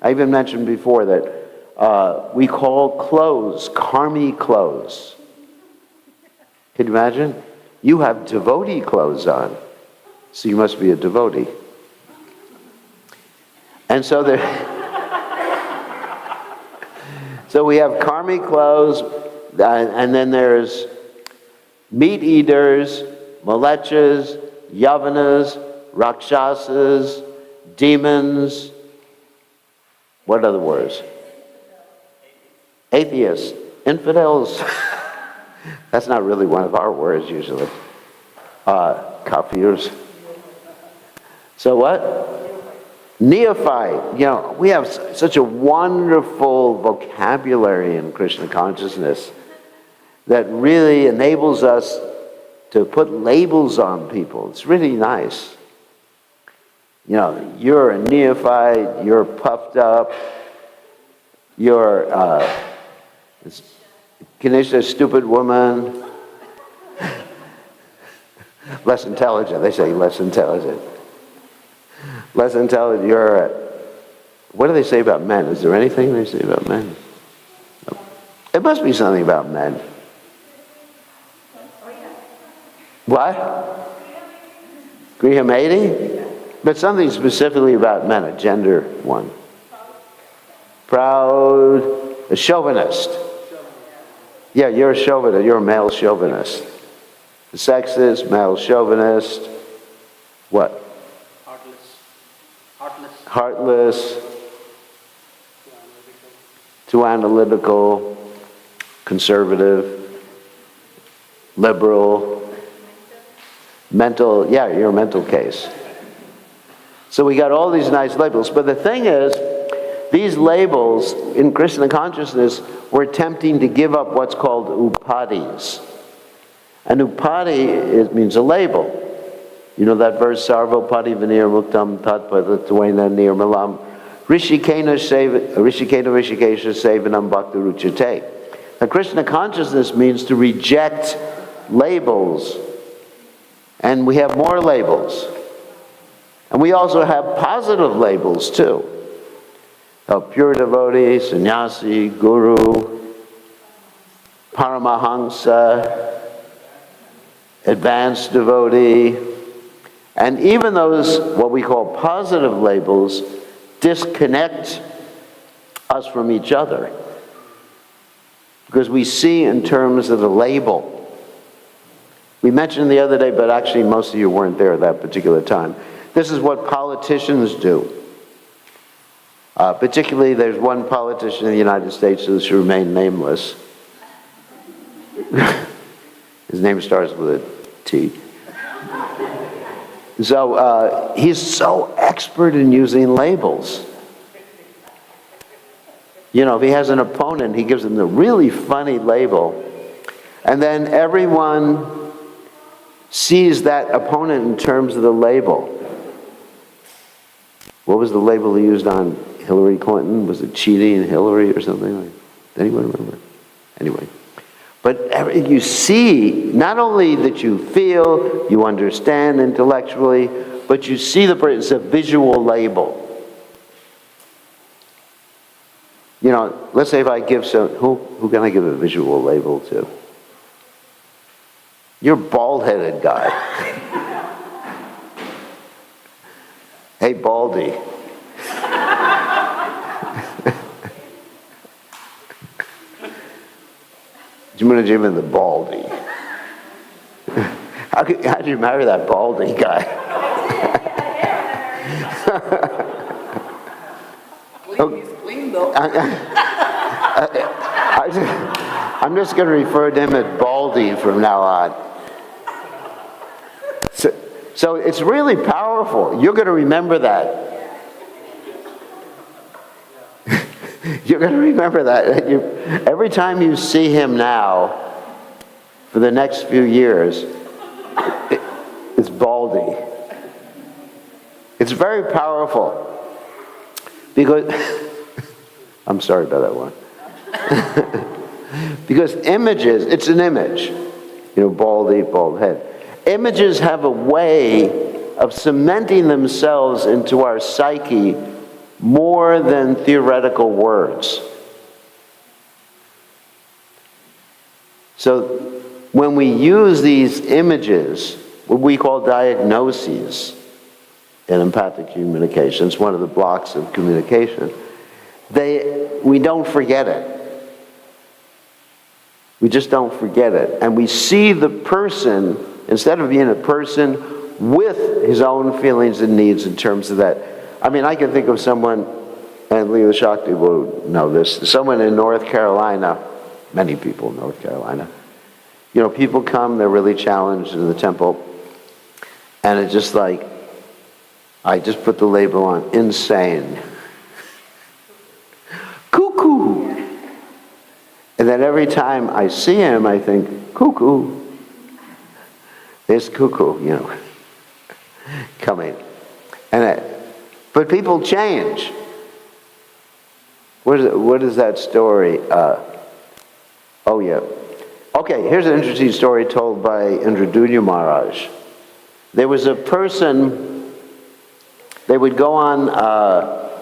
I even mentioned before that we call clothes karmi clothes. Can you imagine? You have devotee clothes on, so you must be a devotee. And so so we have karmi clothes, and then there's meat eaters, malechas, yavanas, rakshasas, demons. What other words? Atheists, infidels. That's not really one of our words usually. Kafirs. So what? Neophyte. You know, we have such a wonderful vocabulary in Krishna consciousness that really enables us to put labels on people. It's really nice. You know, you're a neophyte, you're puffed up, you're Ganesha, a stupid woman. Less intelligent, they say less intelligent. Less intelligent, you're what do they say about men? Is there anything they say about men? No. It must be something about men. What? Grihamedi? But something specifically about men, a gender one. Proud, a chauvinist. Yeah, you're a chauvinist, you're a male chauvinist. The sexist, male chauvinist. What? Heartless. Too analytical. Conservative. Liberal. Mental, yeah, you're a mental case. So we got all these nice labels. But the thing is, these labels in Krishna consciousness were attempting to give up what's called upadhis. And upadhi means a label. You know that verse, Sarva Upadhi Vinir Muktam Tatpatatuena Nirmalam Rishikena Rishikesha Sevanam Bhakti Ruchate. Now Krishna consciousness means to reject labels. And we have more labels. And we also have positive labels too. Pure devotee, sannyasi, guru, paramahansa, advanced devotee. And even those, what we call positive labels, disconnect us from each other. Because we see in terms of the label. We mentioned the other day, but actually most of you weren't there at that particular time. This is what politicians do. Particularly, there's one politician in the United States who should remain nameless. His name starts with a T. So he's so expert in using labels. You know, if he has an opponent, he gives him the really funny label. And then everyone sees that opponent in terms of the label. What was the label he used on Hillary Clinton? Was it cheating Hillary or something like that? Anyone remember? Anyway. But you see, not only that you feel, you understand intellectually, but you see it's a visual label. You know, let's say if I give who can I give a visual label to? You're a bald-headed guy. Hey, Baldy. I'm going to give him the Baldy. How'd you marry that Baldy guy? He's clean though. I'm just going to refer to him as Baldy from now on. So it's really powerful. You're going to remember that. You're going to remember that. Every time you see him now, for the next few years, it's Baldy. It's very powerful. Because, I'm sorry about that one. Because images, it's an image. You know, Baldy, bald head. Images have a way of cementing themselves into our psyche more than theoretical words. So when we use these images, what we call diagnoses in empathic communication, it's one of the blocks of communication, we don't forget it. We just don't forget it. And we see the person, instead of being a person with his own feelings and needs in terms of that. I mean, I can think of someone, and Leo Shakti will know this, someone in North Carolina, many people in North Carolina. You know, people come, they're really challenged in the temple, and it's just like, I just put the label on, insane. Cuckoo! And then every time I see him, I think, cuckoo. There's cuckoo, you know, coming. But people change. What is that story? Oh, yeah. Okay, here's an interesting story told by Indradunya Maharaj. There was a person, they would go on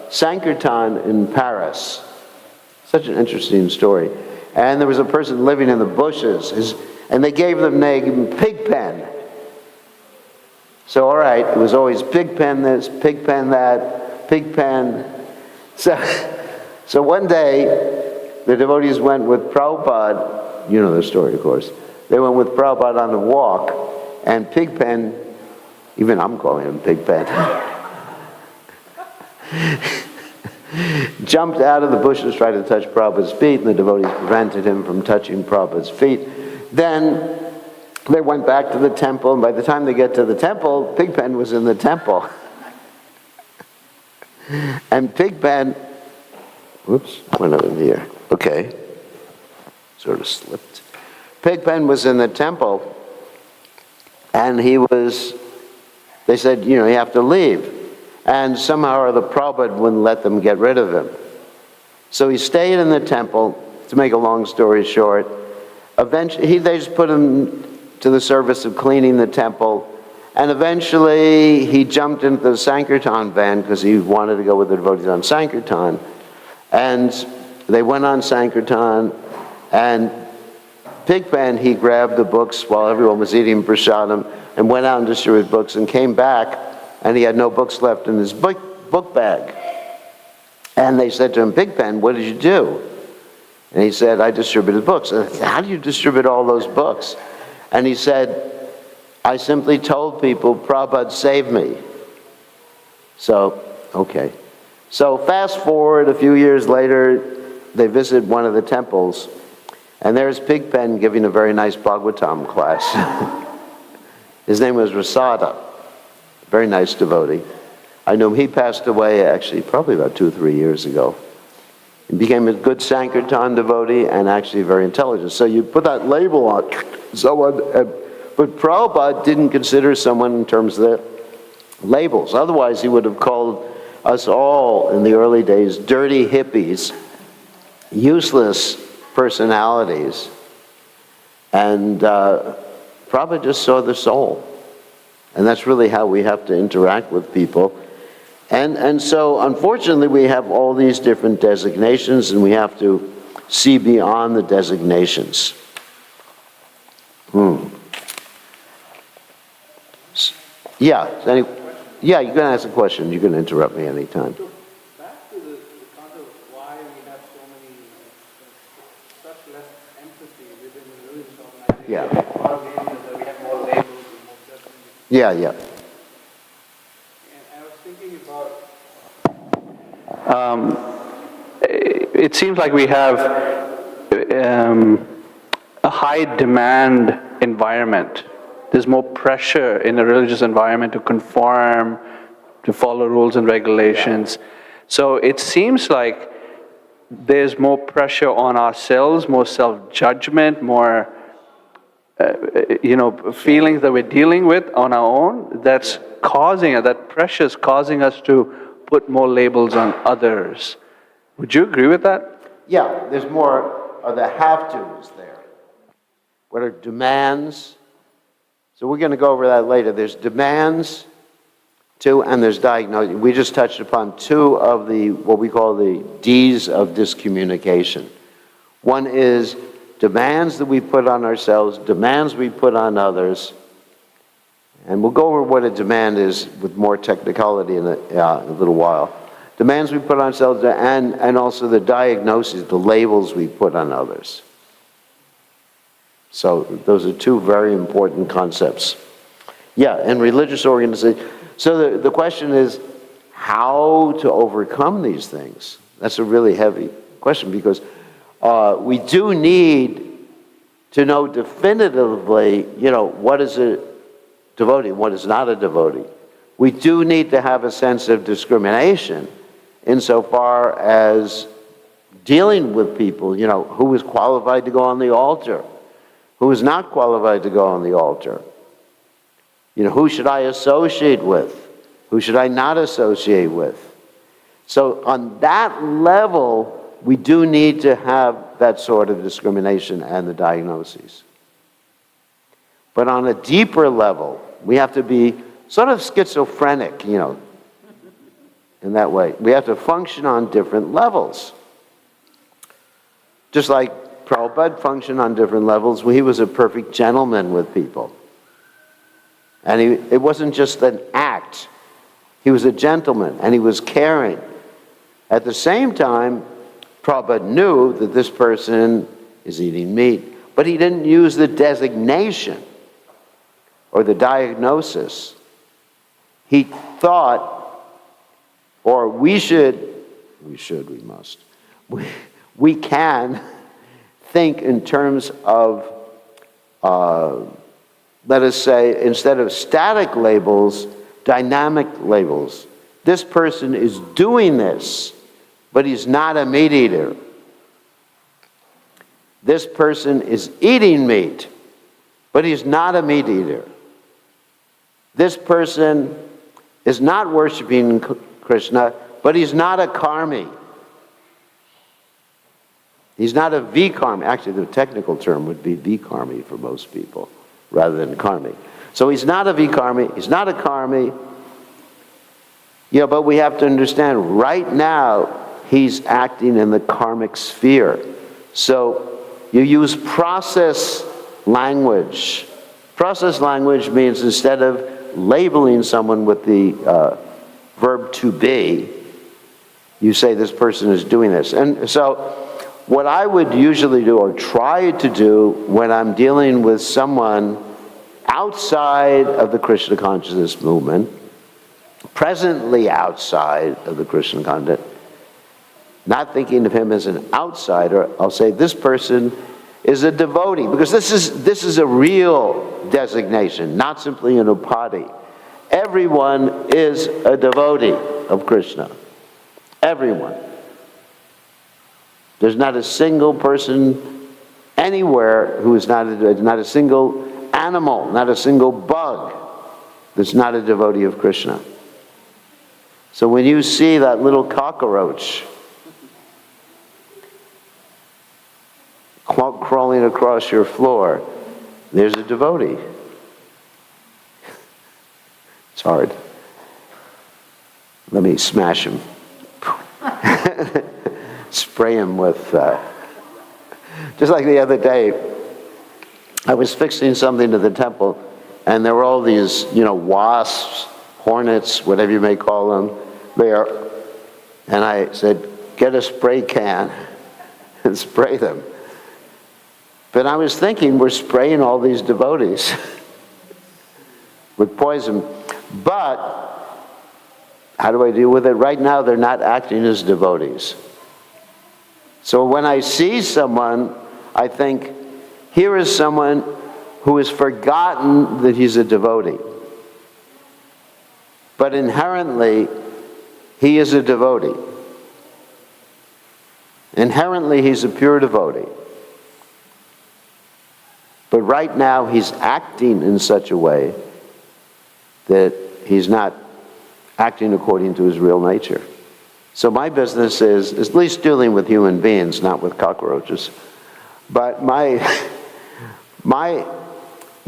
Sankirtan in Paris. Such an interesting story. And there was a person living in the bushes, and they gave them the name Pigpen. So, all right, it was always Pigpen this, Pigpen that, Pigpen. So one day, the devotees went with Prabhupada, you know the story, of course. They went with Prabhupada on a walk, and Pigpen, even I'm calling him Pigpen, jumped out of the bushes, tried to touch Prabhupada's feet, and the devotees prevented him from touching Prabhupada's feet. Then they went back to the temple, and by the time they get to the temple, Pigpen was in the temple. And Pigpen, whoops, went over here. Okay. Sort of slipped. Pigpen was in the temple, and they said, you know, you have to leave. And somehow or other Prabhupada wouldn't let them get rid of him. So he stayed in the temple. To make a long story short, eventually they just put him to the service of cleaning the temple, and eventually he jumped into the Sankirtan van because he wanted to go with the devotees on Sankirtan. And they went on Sankirtan, and Pigpen, he grabbed the books while everyone was eating prasadam and went out and distributed books and came back, and he had no books left in his book bag. And they said to him, Pigpen, what did you do? And he said, I distributed books. And they said, how do you distribute all those books? And he said, I simply told people, Prabhupada saved me. So, okay. So fast forward a few years later, they visit one of the temples, and there's Pigpen giving a very nice Bhagavatam class. His name was Rasada, very nice devotee. I know he passed away actually probably about 2 or 3 years ago. He became a good Sankirtan devotee and actually very intelligent. So you put that label on someone, but Prabhupada didn't consider someone in terms of the labels. Otherwise, he would have called us all in the early days dirty hippies, useless personalities, and Prabhupada just saw the soul. And that's really how we have to interact with people. And so, unfortunately, we have all these different designations, and we have to see beyond the designations. Yeah, you can ask a question. You can interrupt me anytime. So back to the concept of why we have so many, such less empathy within the religious organization. Yeah. One of the reasons that we have more labels and more judgment. Yeah. And I was thinking about, it seems like we have a high demand environment. There's more pressure in a religious environment to conform, to follow rules and regulations. So it seems like there's more pressure on ourselves, more self-judgment, more feelings that we're dealing with on our own. That's causing it. That pressure is causing us to put more labels on others. Would you agree with that? Yeah, there's more of the have-tos there. What are demands? So we're going to go over that later. There's demands, too, and there's diagnosis. We just touched upon two of the, what we call the D's of discommunication. One is demands that we put on ourselves, demands we put on others. And we'll go over what a demand is with more technicality in a little while. Demands we put on ourselves and also the diagnoses, the labels we put on others. So those are two very important concepts. Yeah, and religious organization. So the question is how to overcome these things. That's a really heavy question because we do need to know definitively, what is a devotee, what is not a devotee. We do need to have a sense of discrimination insofar as dealing with people, who is qualified to go on the altar, who is not qualified to go on the altar. Who should I associate with? Who should I not associate with? So on that level, we do need to have that sort of discrimination and the diagnoses. But on a deeper level, we have to be sort of schizophrenic, in that way. We have to function on different levels. Just like Prabhupada functioned on different levels. He was a perfect gentleman with people. And it wasn't just an act. He was a gentleman, and he was caring. At the same time, Prabhupada knew that this person is eating meat, but he didn't use the designation or the diagnosis. He thought, or we can think in terms of, let us say, instead of static labels, dynamic labels. This person is doing this, but he's not a meat eater. This person is eating meat, but he's not a meat eater. This person is not worshiping Krishna, but he's not a karmi. He's not a vikarmi. Actually, the technical term would be vikarmi for most people, rather than karmi. So he's not a vikarmi, he's not a karmi. But we have to understand, right now, he's acting in the karmic sphere. So you use process language. Process language means instead of labeling someone with the verb to be, you say this person is doing this. And so what I would usually do, or try to do, when I'm dealing with someone outside of the Krishna Consciousness movement, presently outside of the Krishna Consciousness, not thinking of him as an outsider, I'll say this person is a devotee, because this is a real designation, not simply an upadhi. Everyone is a devotee of Krishna. Everyone. There's not a single person anywhere who is not a single animal, not a single bug that's not a devotee of Krishna. So when you see that little cockroach crawling across your floor, there's a devotee. It's hard. Let me smash him. Spray him with... just like the other day, I was fixing something to the temple, and there were all these, wasps, hornets, whatever you may call them, there. And I said, get a spray can and spray them. But I was thinking, we're spraying all these devotees with poison. But how do I deal with it? Right now, they're not acting as devotees. So when I see someone, I think, here is someone who has forgotten that he's a devotee. But inherently, he is a devotee. Inherently, he's a pure devotee. But right now, he's acting in such a way that he's not acting according to his real nature. So my business is at least dealing with human beings, not with cockroaches. But my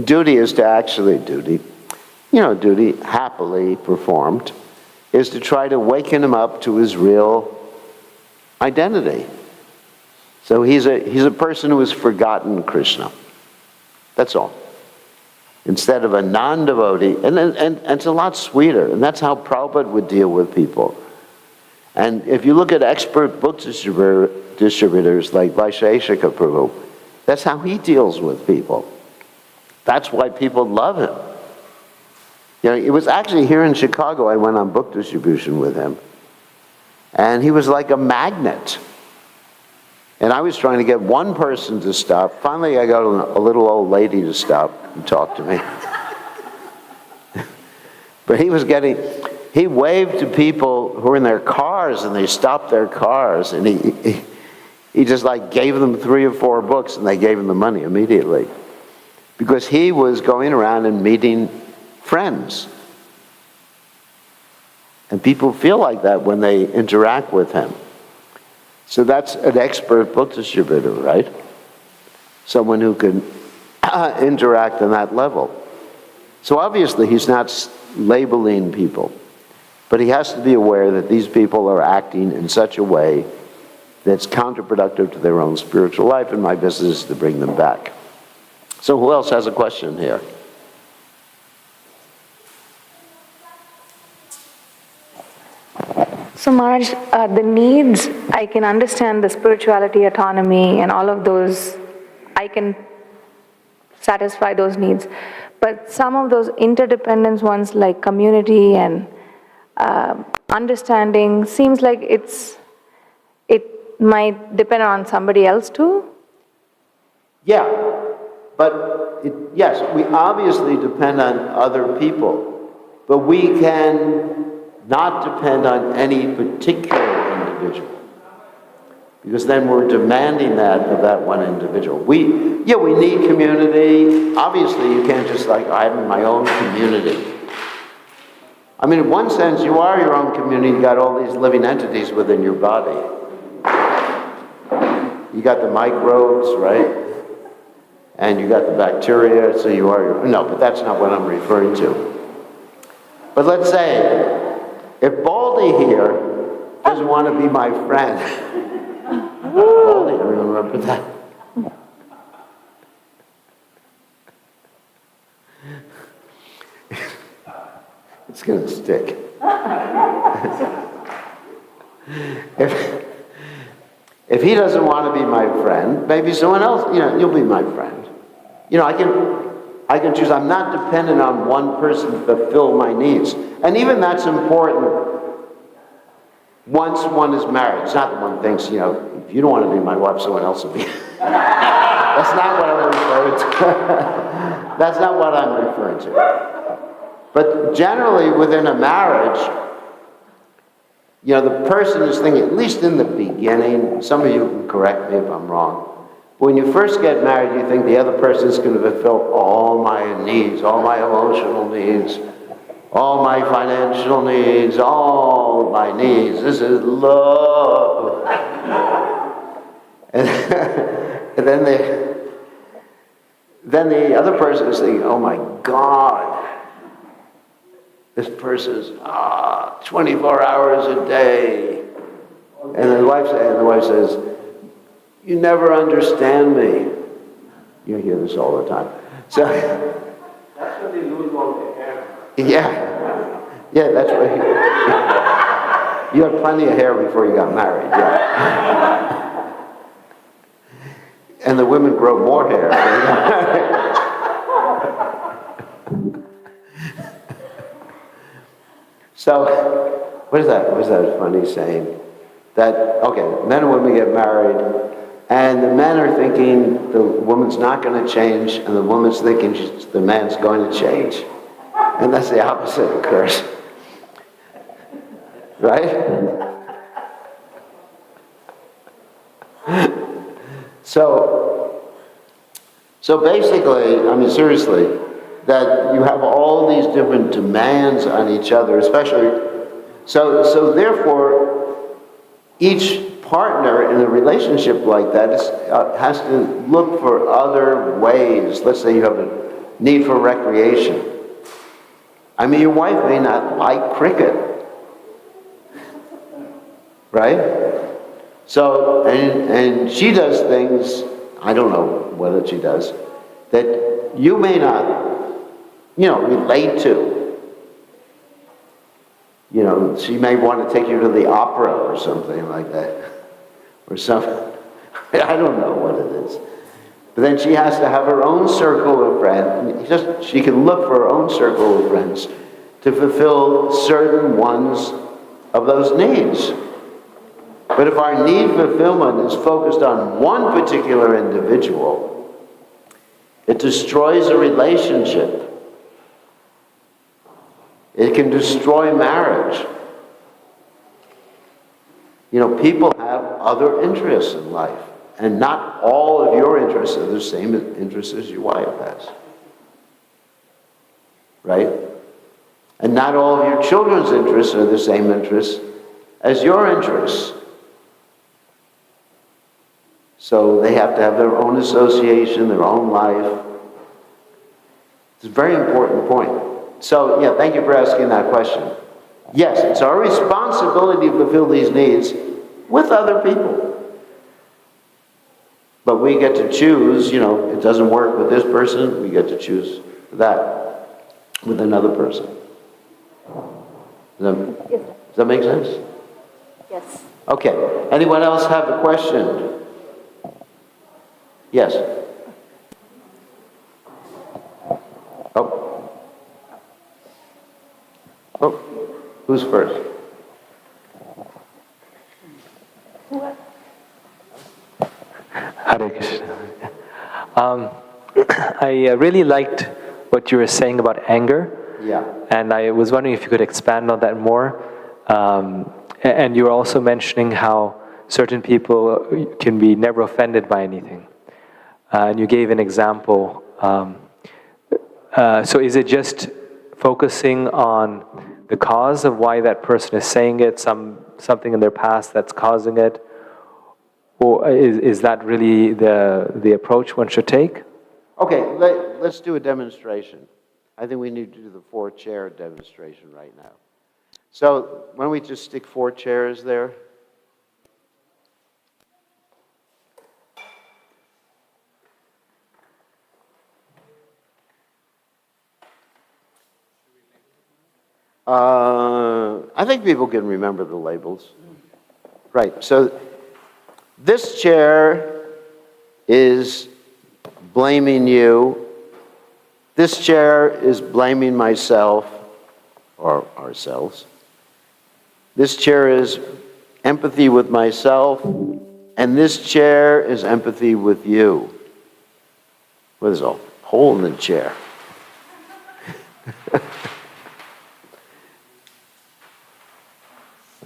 duty is to actually, duty happily performed, is to try to waken him up to his real identity. So he's a person who has forgotten Krishna. That's all. Instead of a non-devotee, and it's a lot sweeter, and that's how Prabhupada would deal with people. And if you look at expert book distributors like Vaisheshika Prabhu, that's how he deals with people. That's why people love him. It was actually here in Chicago, I went on book distribution with him, and he was like a magnet. And I was trying to get one person to stop. Finally, I got a little old lady to stop and talk to me. But he waved to people who were in their cars, and they stopped their cars, and he just gave them 3 or 4 books, and they gave him the money immediately. Because he was going around and meeting friends. And people feel like that when they interact with him. So that's an expert book distributor, right? Someone who can interact on that level. So obviously he's not labeling people, but he has to be aware that these people are acting in such a way that's counterproductive to their own spiritual life, and my business is to bring them back. So who else has a question here? So Maharaj, the needs, I can understand the spirituality, autonomy, and all of those, I can satisfy those needs. But some of those interdependence ones like community and understanding, seems like it might depend on somebody else too? Yeah, but yes, we obviously depend on other people, but we can not depend on any particular individual, because then we're demanding that of that one individual. We need community. Obviously, you can't just I'm my own community. I mean, in one sense, you are your own community. You got all these living entities within your body. You got the microbes, right? And you got the bacteria, so you are no, but that's not what I'm referring to. But let's say, if Baldy here doesn't want to be my friend, Baldy, I remember that. It's going to stick. If he doesn't want to be my friend, maybe someone else, you'll be my friend. I can choose. I'm not dependent on one person to fulfill my needs. And even that's important once one is married. It's not that one thinks, if you don't want to be my wife, someone else will be. That's not what I'm referring to. That's not what I'm referring to. But generally, within a marriage, you know, the person is thinking, at least in the beginning, some of you can correct me if I'm wrong, but when you first get married, you think the other person is going to fulfill all my needs, all my emotional needs, all my financial needs, all my needs. This is love. And, and then the other person is thinking, oh my God, this person's 24 hours a day. And the wife says, you never understand me. You hear this all the time. So That's when they lose all their hair. yeah, that's what you had plenty of hair before you got married, yeah. And the women grow more hair. So, what is that funny saying? That, okay, men and women get married, and the men are thinking the woman's not going to change, and the woman's thinking the man's going to change. And that's the opposite occurs. Right? So basically, I mean seriously, that you have all these different demands on each other, especially, so therefore, each partner in a relationship like that has to look for other ways. Let's say you have a need for recreation. I mean, your wife may not like cricket, right? So, and she does things, I don't know what she does, that you may not, relate to. She may want to take you to the opera or something like that. Or something. I don't know what it is. But then she has to have her own circle of friends. She can look for her own circle of friends to fulfill certain ones of those needs. But if our need fulfillment is focused on one particular individual, it destroys a relationship. It can destroy marriage. People have other interests in life, and not all of your interests are the same interests as your wife has. Right? And not all of your children's interests are the same interests as your interests. So they have to have their own association, their own life. It's a very important point. So, thank you for asking that question. Yes, it's our responsibility to fulfill these needs with other people. But we get to choose, it doesn't work with this person, we get to choose that with another person. Does that make sense? Yes. Okay. Anyone else have a question? Yes. Oh, who's first? Hare Krishna. I really liked what you were saying about anger. Yeah. And I was wondering if you could expand on that more. And you were also mentioning how certain people can be never offended by anything. And you gave an example. So is it just focusing on the cause of why that person is saying it, something in their past that's causing it? Or is that really the approach one should take? Okay, let's do a demonstration. I think we need to do the 4-chair demonstration right now. So why don't we just stick 4 chairs there? I think people can remember the labels. Right, so this chair is blaming you. This chair is blaming myself or ourselves. This chair is empathy with myself, and this chair is empathy with you. Well, there's a hole in the chair.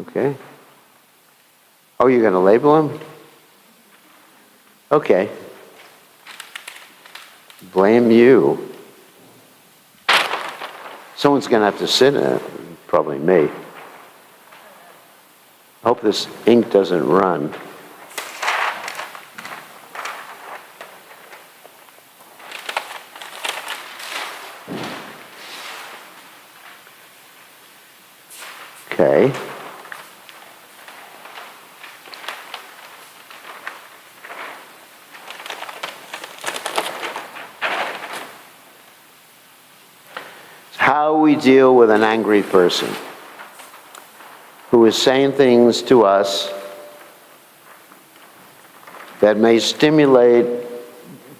Okay. Oh, you're going to label him? Okay. Blame you. Someone's going to have to sit in it. Probably me. I hope this ink doesn't run. Okay. How we deal with an angry person who is saying things to us that may stimulate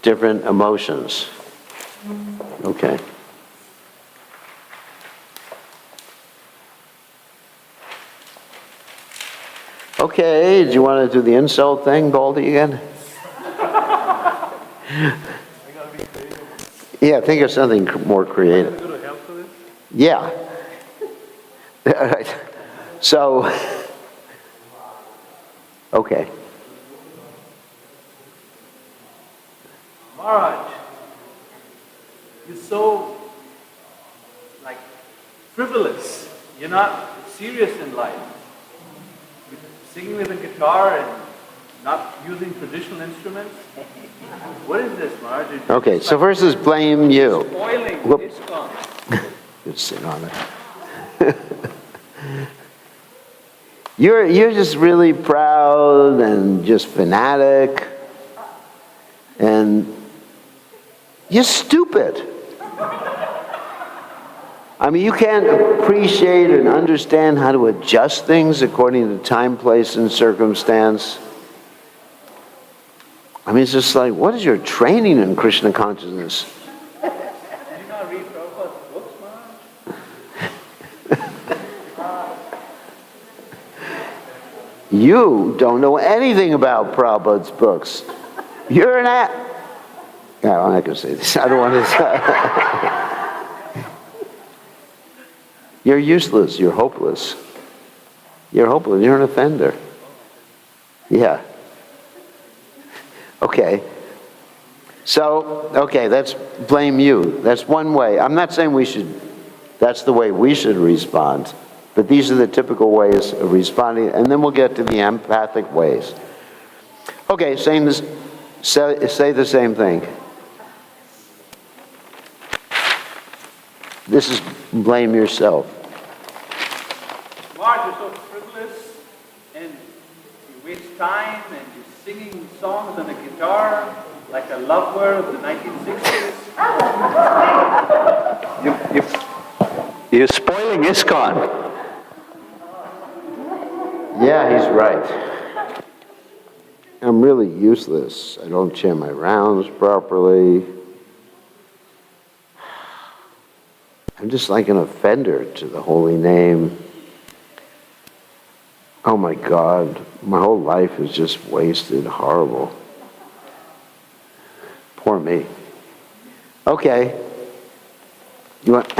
different emotions. Okay. Okay, do you want to do the insult thing, Baldy, again? Yeah, think of something more creative. Yeah. All right. So, okay. Maharaj, you're so, like, frivolous. You're not serious in life. You're singing with a guitar and not using traditional instruments. What is this, Maharaj? Okay, so first is blame you. Spoiling Whoop. ISKCON. Just sit on it. You're just really proud and just fanatic, and you're stupid. I mean, you can't appreciate and understand how to adjust things according to time, place, and circumstance. I mean, it's just like, what is your training in Krishna consciousness? Do you not read Prabhupada's books, Maharaj? You don't know anything about Prabhupada's books. You're an No, I'm not going to say this. I don't want to say. You're useless. You're hopeless. You're hopeless. You're an offender. Yeah. Okay. So, okay, that's blame you. That's one way. I'm not saying that's the way we should respond, but these are the typical ways of responding, and then we'll get to the empathic ways. Okay, say the same thing. This is blame yourself. Maharaj, you're so frivolous, and you waste time, and you're singing songs on a guitar like a lover of the 1960s. You're spoiling ISKCON. Yeah, he's right. I'm really useless. I don't chant my rounds properly. I'm just like an offender to the holy name. Oh my God, my whole life is just wasted, horrible. Poor me. Okay. You want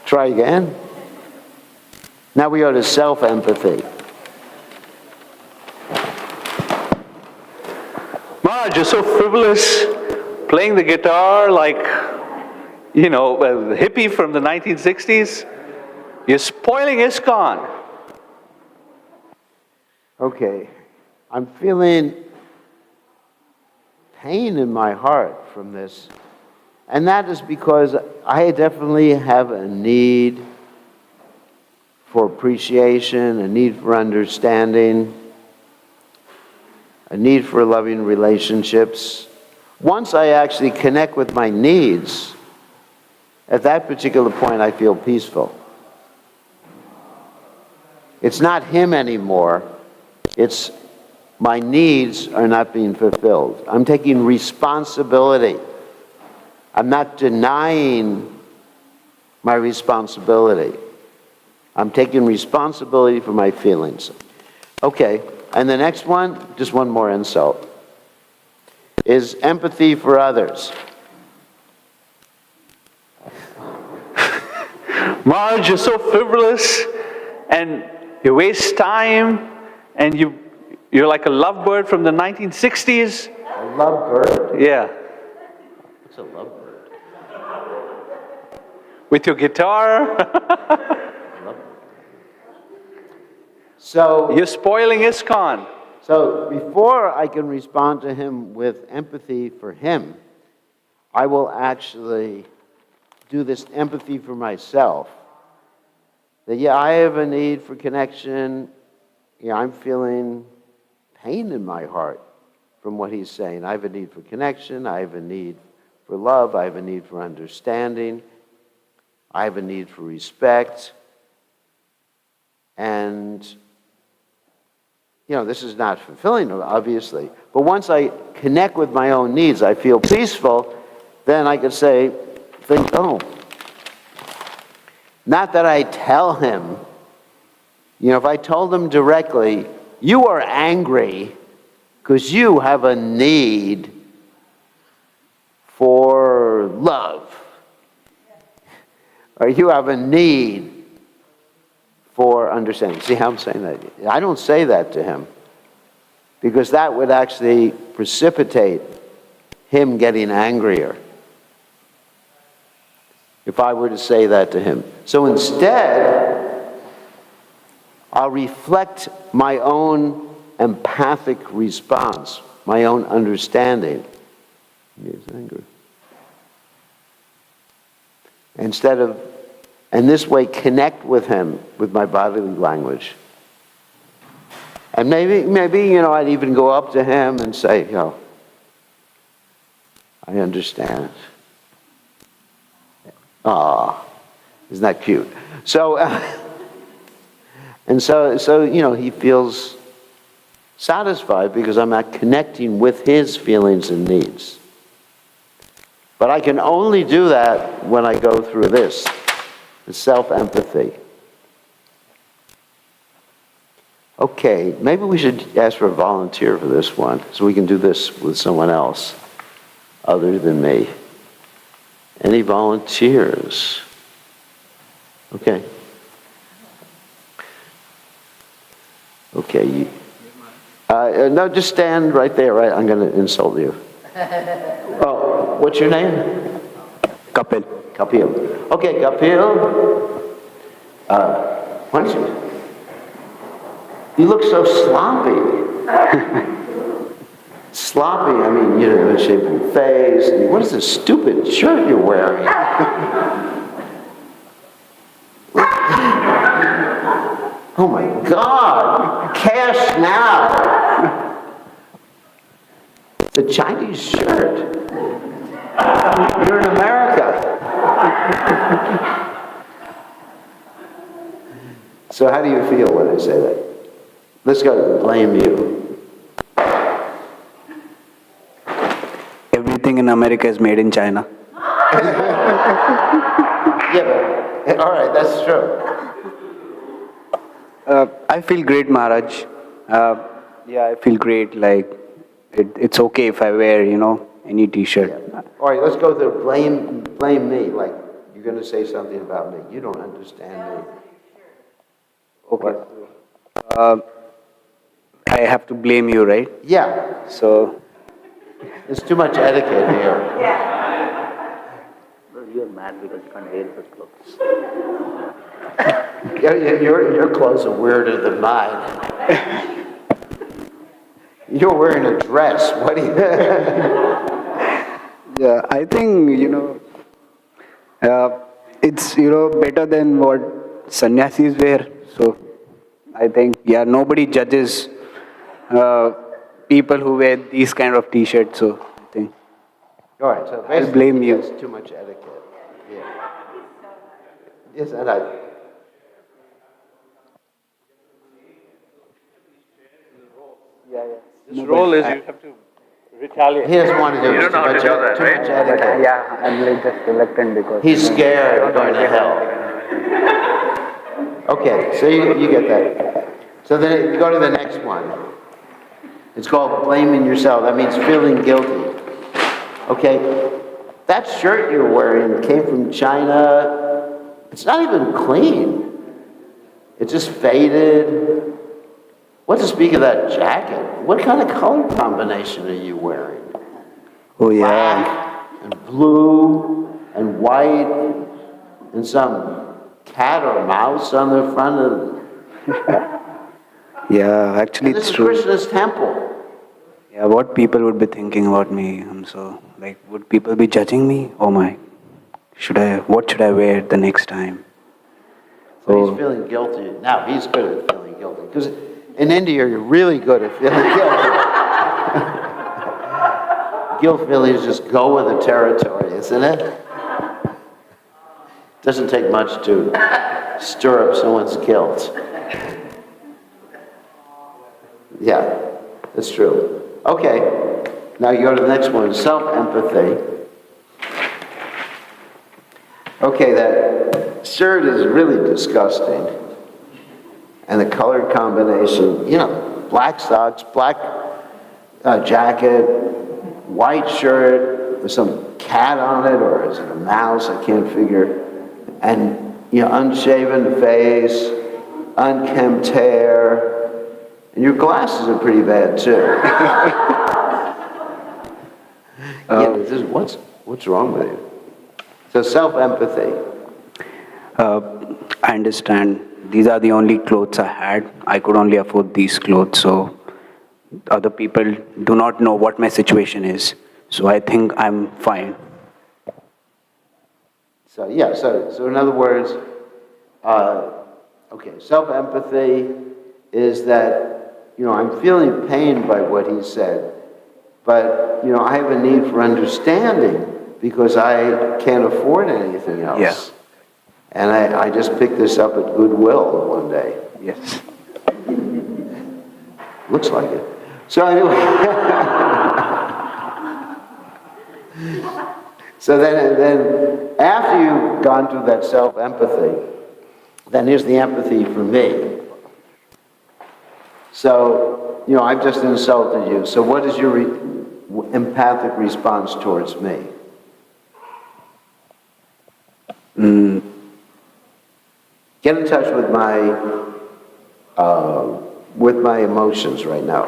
try again? Now we go to self-empathy. Maharaj, you're so frivolous, playing the guitar like, a hippie from the 1960s. You're spoiling ISKCON. Okay. I'm feeling pain in my heart from this. And that is because I definitely have a need for appreciation, a need for understanding, a need for loving relationships. Once I actually connect with my needs, at that particular point I feel peaceful. It's not him anymore. It's my needs are not being fulfilled. I'm taking responsibility. I'm not denying my responsibility. I'm taking responsibility for my feelings. Okay, and the next one, just one more insult, is empathy for others. Maharaj, you're so frivolous, and you waste time, and you're like a lovebird from the 1960s. A lovebird? Yeah. What's a lovebird? With your guitar. So You're spoiling ISKCON. So before I can respond to him with empathy for him, I will actually do this empathy for myself. That yeah, I have a need for connection. Yeah, I'm feeling pain in my heart from what he's saying. I have a need for connection. I have a need for love. I have a need for understanding. I have a need for respect. And this is not fulfilling, obviously. But once I connect with my own needs, I feel peaceful, then I can think, oh, not that I tell him. If I told him directly, you are angry because you have a need for love. Or you have a need for understanding. See how I'm saying that? I don't say that to him because that would actually precipitate him getting angrier if I were to say that to him. So instead, I'll reflect my own empathic response, my own understanding. He's angry. And this way connect with him with my bodily language. And maybe I'd even go up to him and say, I understand. Ah, isn't that cute? So, he feels satisfied because I'm not connecting with his feelings and needs. But I can only do that when I go through this. Self-empathy. Okay, maybe we should ask for a volunteer for this one, so we can do this with someone else other than me. Any volunteers? Okay. Okay. No, just stand right there. Right, I'm going to insult you. Oh, what's your name? Kapil. Kapil. Okay, Kapil. Why don't you look so sloppy. Sloppy, I mean, unshaven face. What is this stupid shirt you're wearing? Oh my God! Cash now! It's a Chinese shirt. You're in America. So how do you feel when I say that? Let's go blame you. Everything in America is made in China. Yeah, but, all right, that's true. I feel great, Maharaj. I feel great. Like, it's okay if I wear, any t-shirt. Yeah. All right, let's go there. Blame me. Like, you're going to say something about me. You don't understand me. Okay. I have to blame you, right? Yeah. So. There's too much etiquette here. You're mad because you can't wear such clothes. Your clothes are weirder than mine. You're wearing a dress. What do you... Yeah, I think, it's, better than what sannyasis wear. So, I think, nobody judges people who wear these kind of t-shirts, so I think. All right, so I'll blame you. That's too much etiquette. Yeah. Yes, and I... This role is you have to retaliate. He doesn't want to do it. You don't know how to do that, Too right? much etiquette. I'm like just reluctant because. He's scared of going to hell. Okay, so you get that. So then go to the next one. It's called blaming yourself. That means feeling guilty. Okay, that shirt you're wearing came from China. It's not even clean. It just faded. What to speak of that jacket? What kind of color combination are you wearing? Oh yeah. Black and blue and white and some cat or mouse on the front of. Yeah, actually And this it's is true. Krishna's temple. Yeah, what people would be thinking about me. I'm so like, would people be judging me? Oh my, what should I wear the next time? So he's feeling guilty. Now he's good at feeling guilty. Because in India, you're really good at feeling guilty. Guilt feelings just go with the territory, isn't it? Doesn't take much to stir up someone's guilt. Yeah, that's true. Okay, now you go to the next one, self-empathy. Okay, that shirt is really disgusting. And the color combination, black socks, black jacket, white shirt with some cat on it, or is it a mouse? I can't figure. And, unshaven face, unkempt hair. And your glasses are pretty bad too. What's wrong with you? So self-empathy. I understand. These are the only clothes I had. I could only afford these clothes, so other people do not know what my situation is. So I think I'm fine. So in other words, self-empathy is that, I'm feeling pained by what he said, but, I have a need for understanding because I can't afford anything else. Yeah. And I just picked this up at Goodwill one day. Yes. Looks like it. So anyway. So then after you've gone through that self-empathy, then here's the empathy for me. So, I've just insulted you. So what is your empathic response towards me? Get in touch with my emotions right now.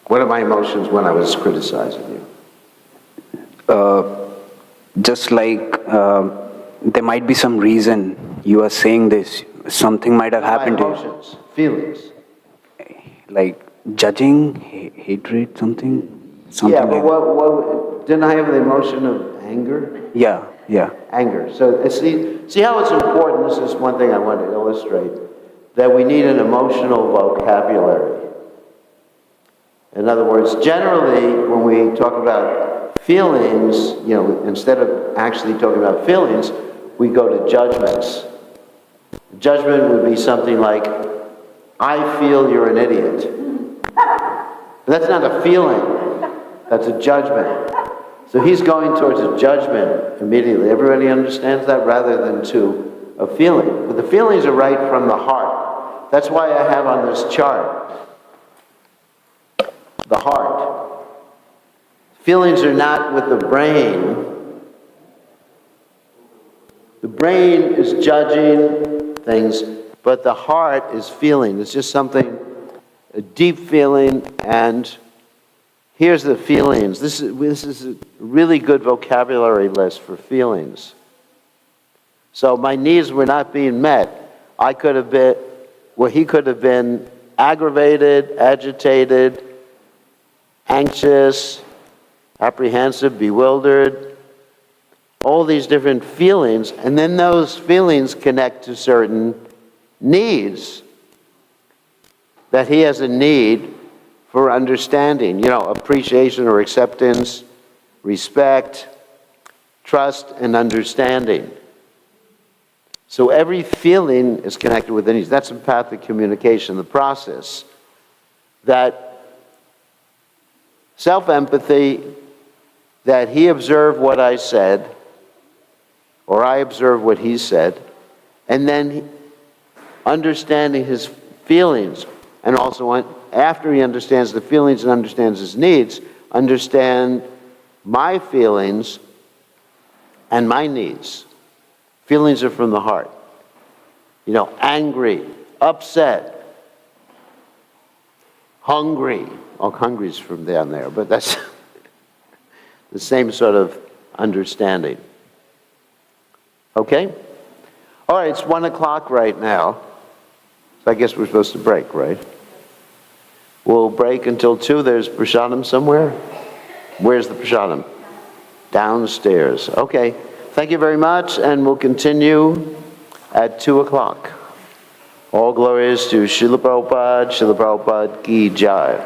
What are my emotions when I was criticizing you? Just like there might be some reason you are saying this. Something might have happened My to you. emotions, feelings. Like judging, hatred, something Yeah, like but what didn't I have the emotion of anger? that. Yeah. Anger. So see how it's important. This is one thing I want to illustrate, that we need an emotional vocabulary. In other words, generally when we talk about feelings, instead of actually talking about feelings, we go to judgments. Judgment would be something like, I feel you're an idiot. But that's not a feeling, that's a judgment. So he's going towards a judgment immediately. Everybody understands that, rather than to a feeling. But the feelings are right from the heart. That's why I have on this chart the heart. Feelings are not with the brain. The brain is judging things, but the heart is feeling. It's just something, a deep feeling, and here's the feelings. This is a really good vocabulary list for feelings. So my needs were not being met. He could have been aggravated, agitated, anxious, apprehensive, bewildered, all these different feelings, and then those feelings connect to certain needs. That he has a need for understanding, appreciation or acceptance, respect, trust, and understanding. So every feeling is connected with the needs. That's empathic communication, the process. That self-empathy, that he observed what I said, or I observed what he said, and then understanding his feelings, and also after he understands the feelings and understands his needs, understand my feelings and my needs. Feelings are from the heart. Angry, upset, hungry. Oh, hungry's from down there, but that's the same sort of understanding. Okay? All right, it's 1 o'clock right now. So I guess we're supposed to break, right? We'll break until 2. There's prasadam somewhere? Where's the prasadam? Downstairs. Okay. Thank you very much, and we'll continue at 2 o'clock. All glories to Srila Prabhupada, Srila Prabhupada Ki Jai.